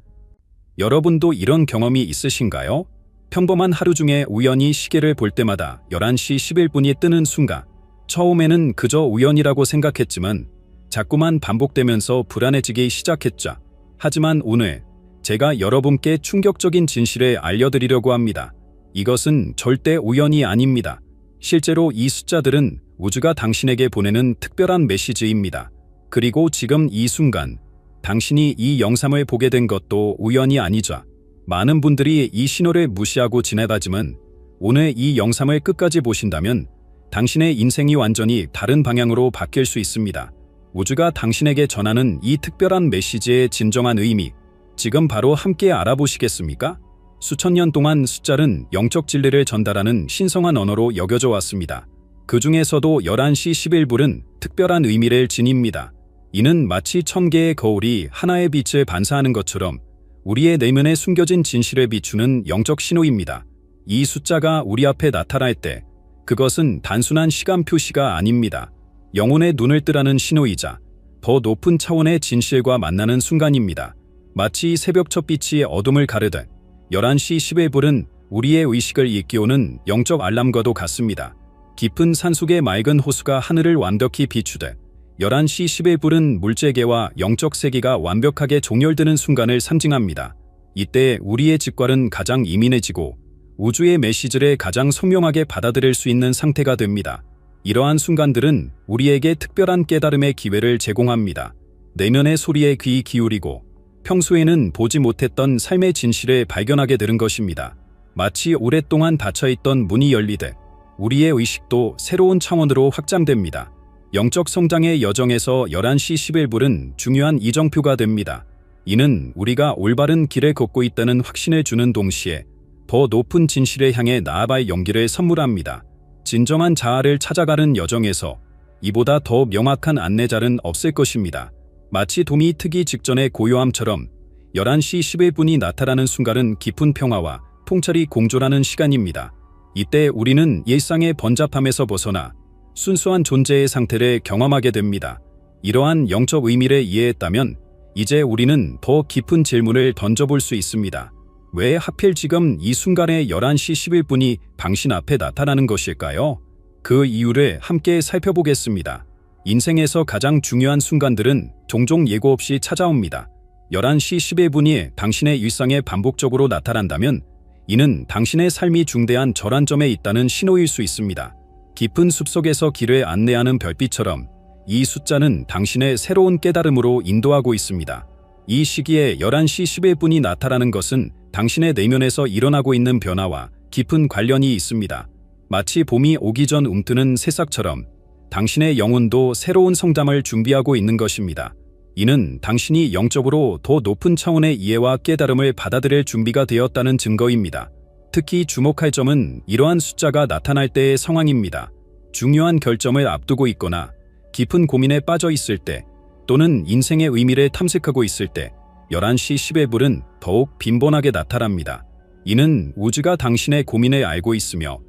여러분도 이런 경험이 있으신가요? 평범한 하루 중에 우연히 시계를 볼 때마다 11시 11분이 뜨는 순간, 처음에는 그저 우연이라고 생각했지만 자꾸만 반복되면서 불안해지기 시작했죠. 하지만 오늘 제가 여러분께 충격적인 진실을 알려드리려고 합니다. 이것은 절대 우연이 아닙니다. 실제로 이 숫자들은 우주가 당신에게 보내는 특별한 메시지입니다. 그리고 지금 이 순간 당신이 이 영상을 보게 된 것도 우연이 아니죠. 많은 분들이 이 신호를 무시하고 지내다지만 오늘 이 영상을 끝까지 보신다면 당신의 인생이 완전히 다른 방향으로 바뀔 수 있습니다. 우주가 당신에게 전하는 이 특별한 메시지의 진정한 의미, 지금 바로 함께 알아보시겠습니까? 수천 년 동안 숫자는 영적 진리를 전달하는 신성한 언어로 여겨져 왔습니다. 그 중에서도 11시 11분은 특별한 의미를 지닙니다. 이는 마치 1000개의 거울이 하나의 빛을 반사하는 것처럼 우리의 내면에 숨겨진 진실을 비추는 영적 신호입니다. 이 숫자가 우리 앞에 나타날 때 그것은 단순한 시간 표시가 아닙니다. 영혼의 눈을 뜨라는 신호이자 더 높은 차원의 진실과 만나는 순간입니다. 마치 새벽 첫 빛이 어둠을 가르듯 11시 11분은 우리의 의식을 일깨우는 영적 알람과도 같습니다. 깊은 산속의 맑은 호수가 하늘을 완벽히 비추듯 11시 11분은 물체계와 영적 세계가 완벽하게 종혈되는 순간을 상징합니다. 이때 우리의 직관은 가장 예민해지고 우주의 메시지를 가장 선명하게 받아들일 수 있는 상태가 됩니다. 이러한 순간들은 우리에게 특별한 깨달음의 기회를 제공합니다. 내면의 소리에 귀 기울이고 평소에는 보지 못했던 삶의 진실을 발견하게 되는 것입니다. 마치 오랫동안 닫혀있던 문이 열리듯 우리의 의식도 새로운 차원으로 확장됩니다. 영적 성장의 여정에서 11시 11분은 중요한 이정표가 됩니다. 이는 우리가 올바른 길을 걷고 있다는 확신을 주는 동시에 더 높은 진실을 향해 나아갈 용기를 선물합니다. 진정한 자아를 찾아가는 여정에서 이보다 더 명확한 안내자는 없을 것입니다. 마치 돔이 트기 직전의 고요함처럼 11시 11분이 나타나는 순간은 깊은 평화와 통찰이 공존하는 시간입니다. 이때 우리는 일상의 번잡함에서 벗어나 순수한 존재의 상태를 경험하게 됩니다. 이러한 영적 의미를 이해했다면 이제 우리는 더 깊은 질문을 던져볼 수 있습니다. 왜 하필 지금 이 순간에 11시 11분이 당신 앞에 나타나는 것일까요? 그 이유를 함께 살펴보겠습니다. 인생에서 가장 중요한 순간들은 종종 예고 없이 찾아옵니다. 11시 11분이 당신의 일상에 반복적으로 나타난다면 이는 당신의 삶이 중대한 전환점에 있다는 신호일 수 있습니다. 깊은 숲속에서 길을 안내하는 별빛처럼 이 숫자는 당신의 새로운 깨달음으로 인도하고 있습니다. 이 시기에 11시 11분이 나타나는 것은 당신의 내면에서 일어나고 있는 변화와 깊은 관련이 있습니다. 마치 봄이 오기 전 움트는 새싹처럼 당신의 영혼도 새로운 성장을 준비하고 있는 것입니다. 이는 당신이 영적으로 더 높은 차원의 이해와 깨달음을 받아들일 준비가 되었다는 증거입니다. 특히 주목할 점은 이러한 숫자가 나타날 때의 상황입니다. 중요한 결정을 앞두고 있거나 깊은 고민에 빠져 있을 때, 또는 인생의 의미를 탐색하고 있을 때 11시 10의 불은 더욱 빈번하게 나타납니다. 이는 우주가 당신의 고민을 알고 있으며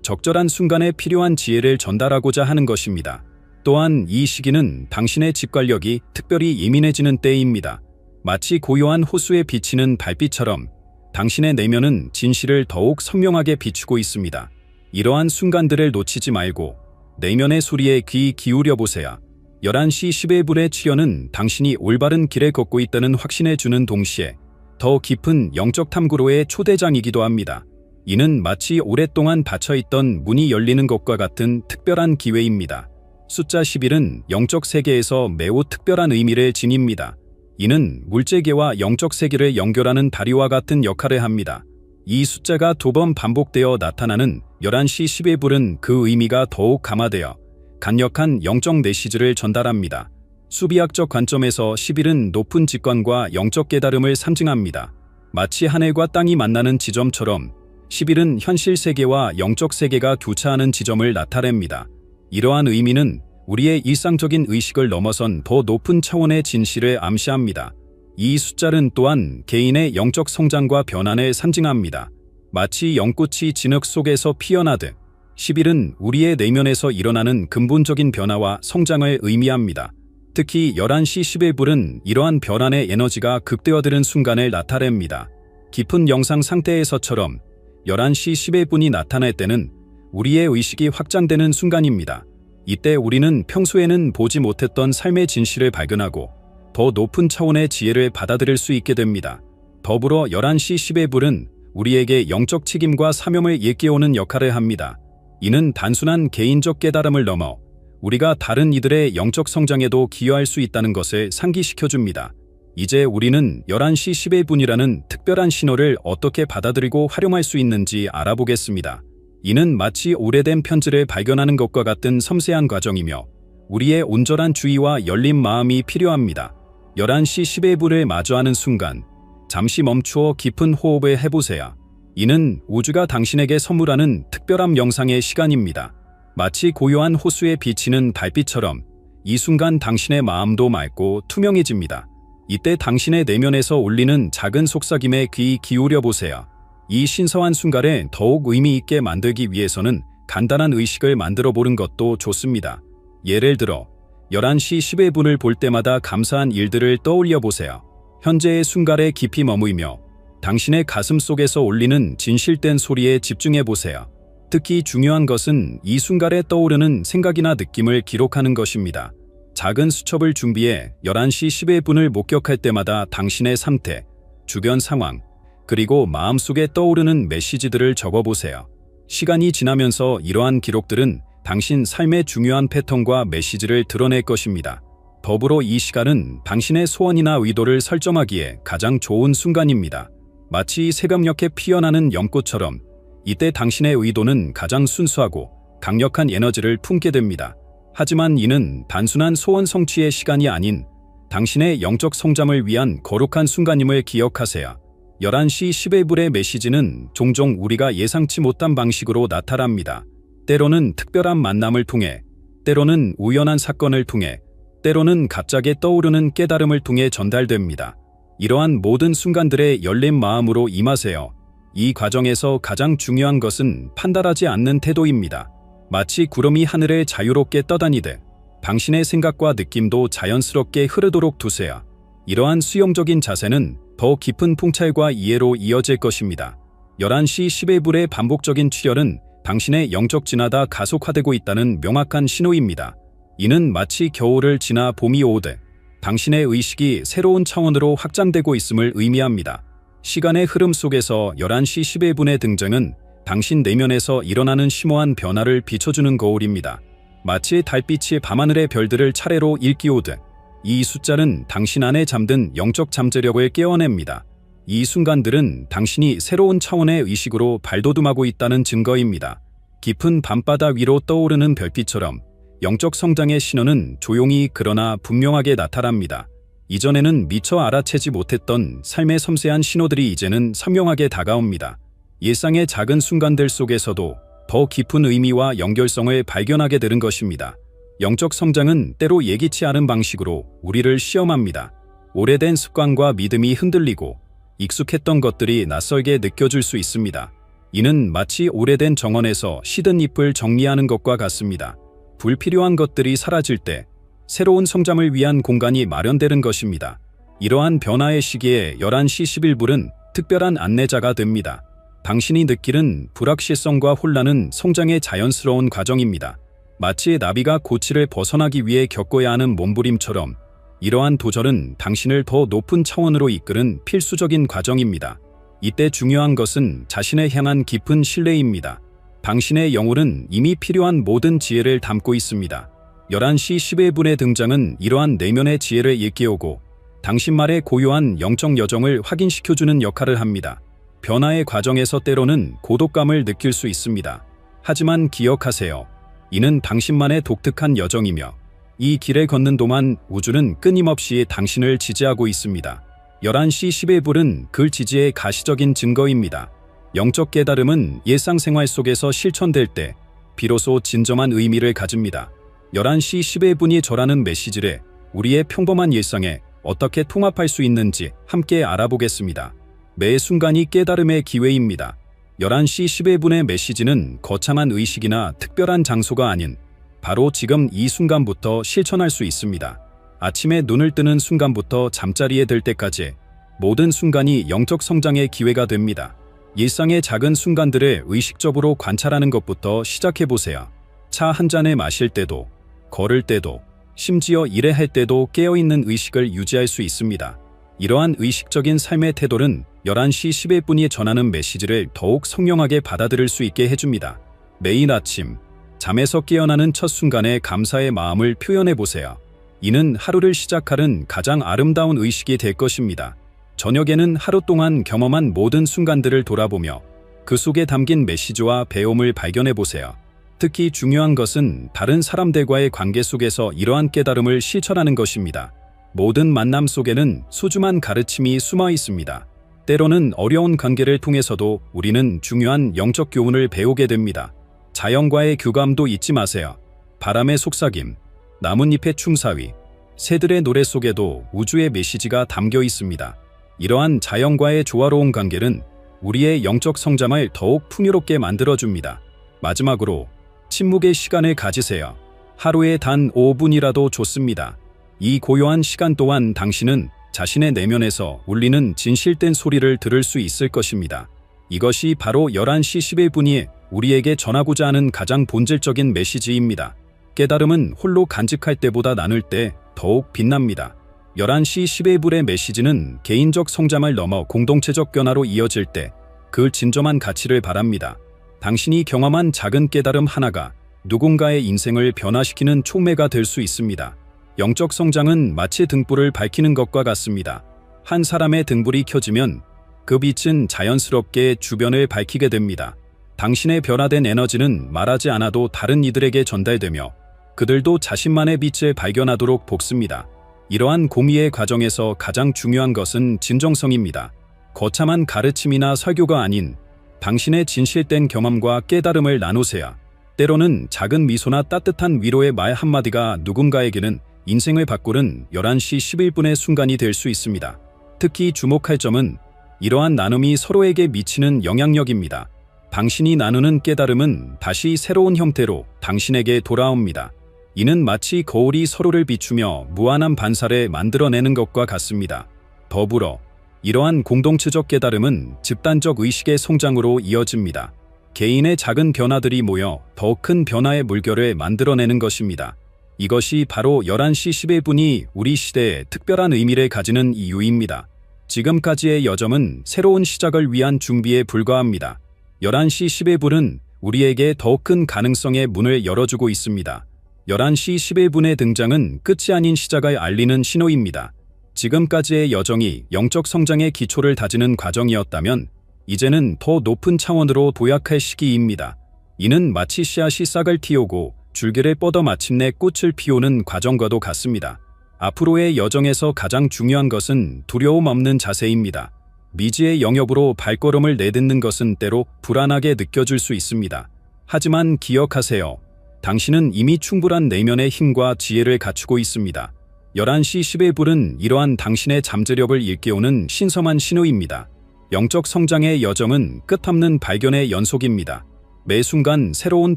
적절한 순간에 필요한 지혜를 전달하고자 하는 것입니다. 또한 이 시기는 당신의 직관력이 특별히 예민해지는 때입니다. 마치 고요한 호수에 비치는 달빛처럼 당신의 내면은 진실을 더욱 선명하게 비추고 있습니다. 이러한 순간들을 놓치지 말고 내면의 소리에 귀 기울여 보세요. 11시 10의 불의 출현은 당신이 올바른 길을 걷고 있다는 확신을 주는 동시에 더 깊은 영적 탐구로의 초대장이기도 합니다. 이는 마치 오랫동안 닫혀있던 문이 열리는 것과 같은 특별한 기회입니다. 숫자 11은 영적 세계에서 매우 특별한 의미를 지닙니다. 이는 물질계와 영적 세계를 연결하는 다리와 같은 역할을 합니다. 이 숫자가 2번 반복되어 나타나는 11시 10의 불은 그 의미가 더욱 강화되어 강력한 영적 메시지를 전달합니다. 수비학적 관점에서 11은 높은 직관과 영적 깨달음을 상징합니다. 마치 하늘과 땅이 만나는 지점처럼 11은 현실 세계와 영적 세계가 교차하는 지점을 나타냅니다. 이러한 의미는 우리의 일상적인 의식을 넘어선 더 높은 차원의 진실을 암시합니다. 이 숫자는 또한 개인의 영적 성장과 변환을 상징합니다. 마치 연꽃이 진흙 속에서 피어나듯 11은 우리의 내면에서 일어나는 근본적인 변화와 성장을 의미합니다. 특히 11시 10의 불은 이러한 변환의 에너지가 극대화되는 순간을 나타냅니다. 깊은 영상 상태에서처럼 11시 10의 분이 나타날 때는 우리의 의식이 확장되는 순간입니다. 이때 우리는 평소에는 보지 못했던 삶의 진실을 발견하고 더 높은 차원의 지혜를 받아들일 수 있게 됩니다. 더불어 11시 10의 불은 우리에게 영적 책임과 사명을 일깨우는 역할을 합니다. 이는 단순한 개인적 깨달음을 넘어 우리가 다른 이들의 영적 성장에도 기여할 수 있다는 것을 상기시켜줍니다. 이제 우리는 11시 10의 분이라는 특별한 신호를 어떻게 받아들이고 활용할 수 있는지 알아보겠습니다. 이는 마치 오래된 편지를 발견하는 것과 같은 섬세한 과정이며 우리의 온전한 주의와 열린 마음이 필요합니다. 11시 10의 불을 마주하는 순간 잠시 멈추어 깊은 호흡을 해보세요. 이는 우주가 당신에게 선물하는 특별한 명상의 시간입니다. 마치 고요한 호수에 비치는 달빛처럼 이 순간 당신의 마음도 맑고 투명해집니다. 이때 당신의 내면에서 울리는 작은 속삭임에 귀 기울여 보세요. 이 신성한 순간을 더욱 의미 있게 만들기 위해서는 간단한 의식을 만들어 보는 것도 좋습니다. 예를 들어 11시 10의 분을 볼 때마다 감사한 일들을 떠올려 보세요. 현재의 순간에 깊이 머무이며 당신의 가슴 속에서 울리는 진실된 소리에 집중해 보세요. 특히 중요한 것은 이 순간에 떠오르는 생각이나 느낌을 기록하는 것입니다. 작은 수첩을 준비해 11시 10의 분을 목격할 때마다 당신의 상태, 주변 상황, 그리고 마음속에 떠오르는 메시지들을 적어보세요. 시간이 지나면서 이러한 기록들은 당신 삶의 중요한 패턴과 메시지를 드러낼 것입니다. 더불어 이 시간은 당신의 소원이나 의도를 설정하기에 가장 좋은 순간입니다. 마치 새감녘에 피어나는 연꽃처럼 이때 당신의 의도는 가장 순수하고 강력한 에너지를 품게 됩니다. 하지만 이는 단순한 소원 성취의 시간이 아닌 당신의 영적 성장을 위한 거룩한 순간임을 기억하세요. 11시 10의 불의 메시지는 종종 우리가 예상치 못한 방식으로 나타납니다. 때로는 특별한 만남을 통해, 때로는 우연한 사건을 통해, 때로는 갑자기 떠오르는 깨달음을 통해 전달됩니다. 이러한 모든 순간들에 열린 마음으로 임하세요. 이 과정에서 가장 중요한 것은 판단하지 않는 태도입니다. 마치 구름이 하늘에 자유롭게 떠다니듯 당신의 생각과 느낌도 자연스럽게 흐르도록 두세요. 이러한 수용적인 자세는 더 깊은 통찰과 이해로 이어질 것입니다. 11시 10의 불의 반복적인 출혈은 당신의 영적 진화가 가속화되고 있다는 명확한 신호입니다. 이는 마치 겨울을 지나 봄이 오듯 당신의 의식이 새로운 차원으로 확장되고 있음을 의미합니다. 시간의 흐름 속에서 11시 10의 분의 등장은 당신 내면에서 일어나는 심오한 변화를 비춰주는 거울입니다. 마치 달빛이 밤하늘의 별들을 차례로 일깨우듯 이 숫자는 당신 안에 잠든 영적 잠재력을 깨워냅니다. 이 순간들은 당신이 새로운 차원의 의식으로 발돋움하고 있다는 증거입니다. 깊은 밤바다 위로 떠오르는 별빛처럼 영적 성장의 신호는 조용히 그러나 분명하게 나타납니다. 이전에는 미처 알아채지 못했던 삶의 섬세한 신호들이 이제는 선명하게 다가옵니다. 일상의 작은 순간들 속에서도 더 깊은 의미와 연결성을 발견하게 되는 것입니다. 영적 성장은 때로 예기치 않은 방식으로 우리를 시험합니다. 오래된 습관과 믿음이 흔들리고 익숙했던 것들이 낯설게 느껴질 수 있습니다. 이는 마치 오래된 정원에서 시든 잎을 정리하는 것과 같습니다. 불필요한 것들이 사라질 때 새로운 성장을 위한 공간이 마련되는 것입니다. 이러한 변화의 시기에 11시 11분은 특별한 안내자가 됩니다. 당신이 느끼는 불확실성과 혼란은 성장의 자연스러운 과정입니다. 마치 나비가 고치를 벗어나기 위해 겪어야 하는 몸부림처럼 이러한 도전은 당신을 더 높은 차원으로 이끄는 필수적인 과정입니다. 이때 중요한 것은 자신을 향한 깊은 신뢰입니다. 당신의 영혼은 이미 필요한 모든 지혜를 담고 있습니다. 11시 11분의 등장은 이러한 내면의 지혜를 일깨우고 당신만의 고요한 영적 여정을 확인시켜주는 역할을 합니다. 변화의 과정에서 때로는 고독감을 느낄 수 있습니다. 하지만 기억하세요. 이는 당신만의 독특한 여정이며 이 길을 걷는 동안 우주는 끊임없이 당신을 지지하고 있습니다. 11시 11분은 그 지지의 가시적인 증거입니다. 영적 깨달음은 일상생활 속에서 실천될 때 비로소 진정한 의미를 가집니다. 11시 11분이 전하는 메시지를 우리의 평범한 일상에 어떻게 통합할 수 있는지 함께 알아보겠습니다. 매 순간이 깨달음의 기회입니다. 11시 11분의 메시지는 거창한 의식이나 특별한 장소가 아닌 바로 지금 이 순간부터 실천할 수 있습니다. 아침에 눈을 뜨는 순간부터 잠자리에 들 때까지 모든 순간이 영적 성장의 기회가 됩니다. 일상의 작은 순간들을 의식적으로 관찰하는 것부터 시작해보세요. 차 한 잔을 마실 때도, 걸을 때도, 심지어 일을 할 때도 깨어있는 의식을 유지할 수 있습니다. 이러한 의식적인 삶의 태도는 11시 11분이 전하는 메시지를 더욱 선명하게 받아들일 수 있게 해줍니다. 매일 아침, 잠에서 깨어나는 첫 순간에 감사의 마음을 표현해보세요. 이는 하루를 시작하는 가장 아름다운 의식이 될 것입니다. 저녁에는 하루 동안 경험한 모든 순간들을 돌아보며 그 속에 담긴 메시지와 배움을 발견해보세요. 특히 중요한 것은 다른 사람들과의 관계 속에서 이러한 깨달음을 실천하는 것입니다. 모든 만남 속에는 소중한 가르침이 숨어 있습니다. 때로는 어려운 관계를 통해서도 우리는 중요한 영적 교훈을 배우게 됩니다. 자연과의 교감도 잊지 마세요. 바람의 속삭임, 나뭇잎의 충사위, 새들의 노래 속에도 우주의 메시지가 담겨 있습니다. 이러한 자연과의 조화로운 관계는 우리의 영적 성장을 더욱 풍요롭게 만들어줍니다. 마지막으로 침묵의 시간을 가지세요. 하루에 단 5분이라도 좋습니다. 이 고요한 시간 동안 당신은 자신의 내면에서 울리는 진실된 소리를 들을 수 있을 것입니다. 이것이 바로 11시 11분이 우리에게 전하고자 하는 가장 본질적인 메시지입니다. 깨달음은 홀로 간직할 때보다 나눌 때 더욱 빛납니다. 11시 11분의 메시지는 개인적 성장을 넘어 공동체적 변화로 이어질 때 그 진정한 가치를 바랍니다. 당신이 경험한 작은 깨달음 하나가 누군가의 인생을 변화시키는 촉매가 될 수 있습니다. 영적 성장은 마치 등불을 밝히는 것과 같습니다. 한 사람의 등불이 켜지면 그 빛은 자연스럽게 주변을 밝히게 됩니다. 당신의 변화된 에너지는 말하지 않아도 다른 이들에게 전달되며 그들도 자신만의 빛을 발견하도록 볶습니다. 이러한 공유의 과정에서 가장 중요한 것은 진정성입니다. 거창한 가르침이나 설교가 아닌 당신의 진실된 경험과 깨달음을 나누세요. 때로는 작은 미소나 따뜻한 위로의 말 한마디가 누군가에게는 인생을 바꾸는 11시 11분의 순간이 될 수 있습니다. 특히 주목할 점은 이러한 나눔이 서로에게 미치는 영향력입니다. 당신이 나누는 깨달음은 다시 새로운 형태로 당신에게 돌아옵니다. 이는 마치 거울이 서로를 비추며 무한한 반사를 만들어내는 것과 같습니다. 더불어 이러한 공동체적 깨달음은 집단적 의식의 성장으로 이어집니다. 개인의 작은 변화들이 모여 더 큰 변화의 물결을 만들어내는 것입니다. 이것이 바로 11시 11분이 우리 시대에 특별한 의미를 가지는 이유입니다. 지금까지의 여정은 새로운 시작을 위한 준비에 불과합니다. 11시 11분은 우리에게 더 큰 가능성의 문을 열어주고 있습니다. 11시 11분의 등장은 끝이 아닌 시작을 알리는 신호입니다. 지금까지의 여정이 영적 성장의 기초를 다지는 과정이었다면 이제는 더 높은 차원으로 도약할 시기입니다. 이는 마치 씨앗이 싹을 틔우고 줄기를 뻗어 마침내 꽃을 피우는 과정과도 같습니다. 앞으로의 여정에서 가장 중요한 것은 두려움 없는 자세입니다. 미지의 영역으로 발걸음을 내딛는 것은 때로 불안하게 느껴질 수 있습니다. 하지만 기억하세요. 당신은 이미 충분한 내면의 힘과 지혜를 갖추고 있습니다. 11시 10의 불은 이러한 당신의 잠재력을 일깨우는 신성한 신호입니다. 영적 성장의 여정은 끝없는 발견의 연속입니다. 매 순간 새로운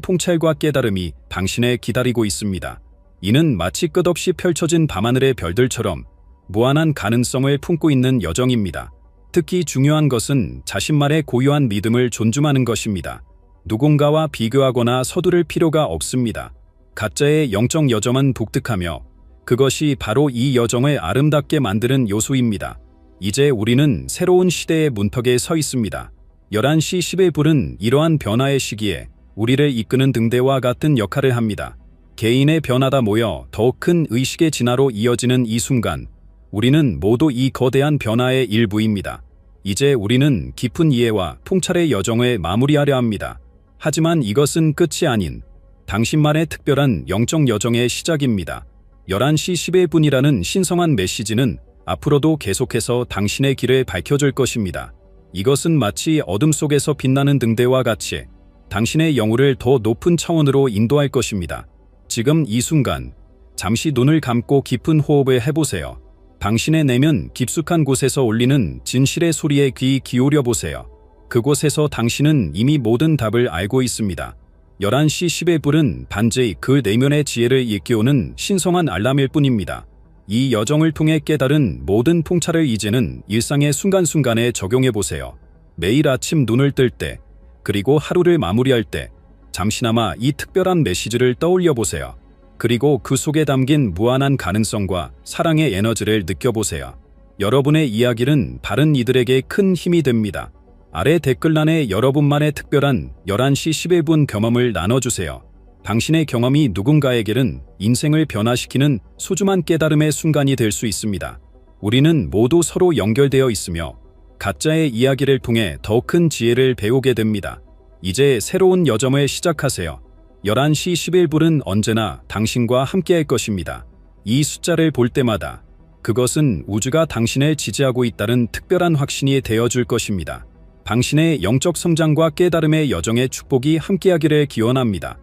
통찰과 깨달음이 당신을 기다리고 있습니다. 이는 마치 끝없이 펼쳐진 밤하늘의 별들처럼 무한한 가능성을 품고 있는 여정입니다. 특히 중요한 것은 자신만의 고유한 믿음을 존중하는 것입니다. 누군가와 비교하거나 서두를 필요가 없습니다. 가짜의 영적 여정은 독특하며 그것이 바로 이 여정을 아름답게 만드는 요소입니다. 이제 우리는 새로운 시대의 문턱에 서 있습니다. 11시 10의 불은 이러한 변화의 시기에 우리를 이끄는 등대와 같은 역할을 합니다. 개인의 변화가 모여 더 큰 의식의 진화로 이어지는 이 순간, 우리는 모두 이 거대한 변화의 일부입니다. 이제 우리는 깊은 이해와 통찰의 여정을 마무리하려 합니다. 하지만 이것은 끝이 아닌 당신만의 특별한 영적 여정의 시작입니다. 11시 10의 분이라는 신성한 메시지는 앞으로도 계속해서 당신의 길을 밝혀줄 것입니다. 이것은 마치 어둠 속에서 빛나는 등대와 같이 당신의 영혼을 더 높은 차원으로 인도할 것입니다. 지금 이 순간, 잠시 눈을 감고 깊은 호흡을 해보세요. 당신의 내면 깊숙한 곳에서 울리는 진실의 소리에 귀 기울여 보세요. 그곳에서 당신은 이미 모든 답을 알고 있습니다. 11시 10의 불은 단지 그 내면의 지혜를 일깨우는 신성한 알람일 뿐입니다. 이 여정을 통해 깨달은 모든 통찰을 이제는 일상의 순간순간에 적용해 보세요. 매일 아침 눈을 뜰 때, 그리고 하루를 마무리할 때, 잠시나마 이 특별한 메시지를 떠올려 보세요. 그리고 그 속에 담긴 무한한 가능성과 사랑의 에너지를 느껴보세요. 여러분의 이야기는 다른 이들에게 큰 힘이 됩니다. 아래 댓글란에 여러분만의 특별한 11시 10의 분 경험을 나눠주세요. 당신의 경험이 누군가에게는 인생을 변화시키는 소중한 깨달음의 순간이 될 수 있습니다. 우리는 모두 서로 연결되어 있으며 가짜의 이야기를 통해 더 큰 지혜를 배우게 됩니다. 이제 새로운 여정을 시작하세요. 11시 11분은 언제나 당신과 함께할 것입니다. 이 숫자를 볼 때마다 그것은 우주가 당신을 지지하고 있다는 특별한 확신이 되어줄 것입니다. 당신의 영적 성장과 깨달음의 여정에 축복이 함께하기를 기원합니다.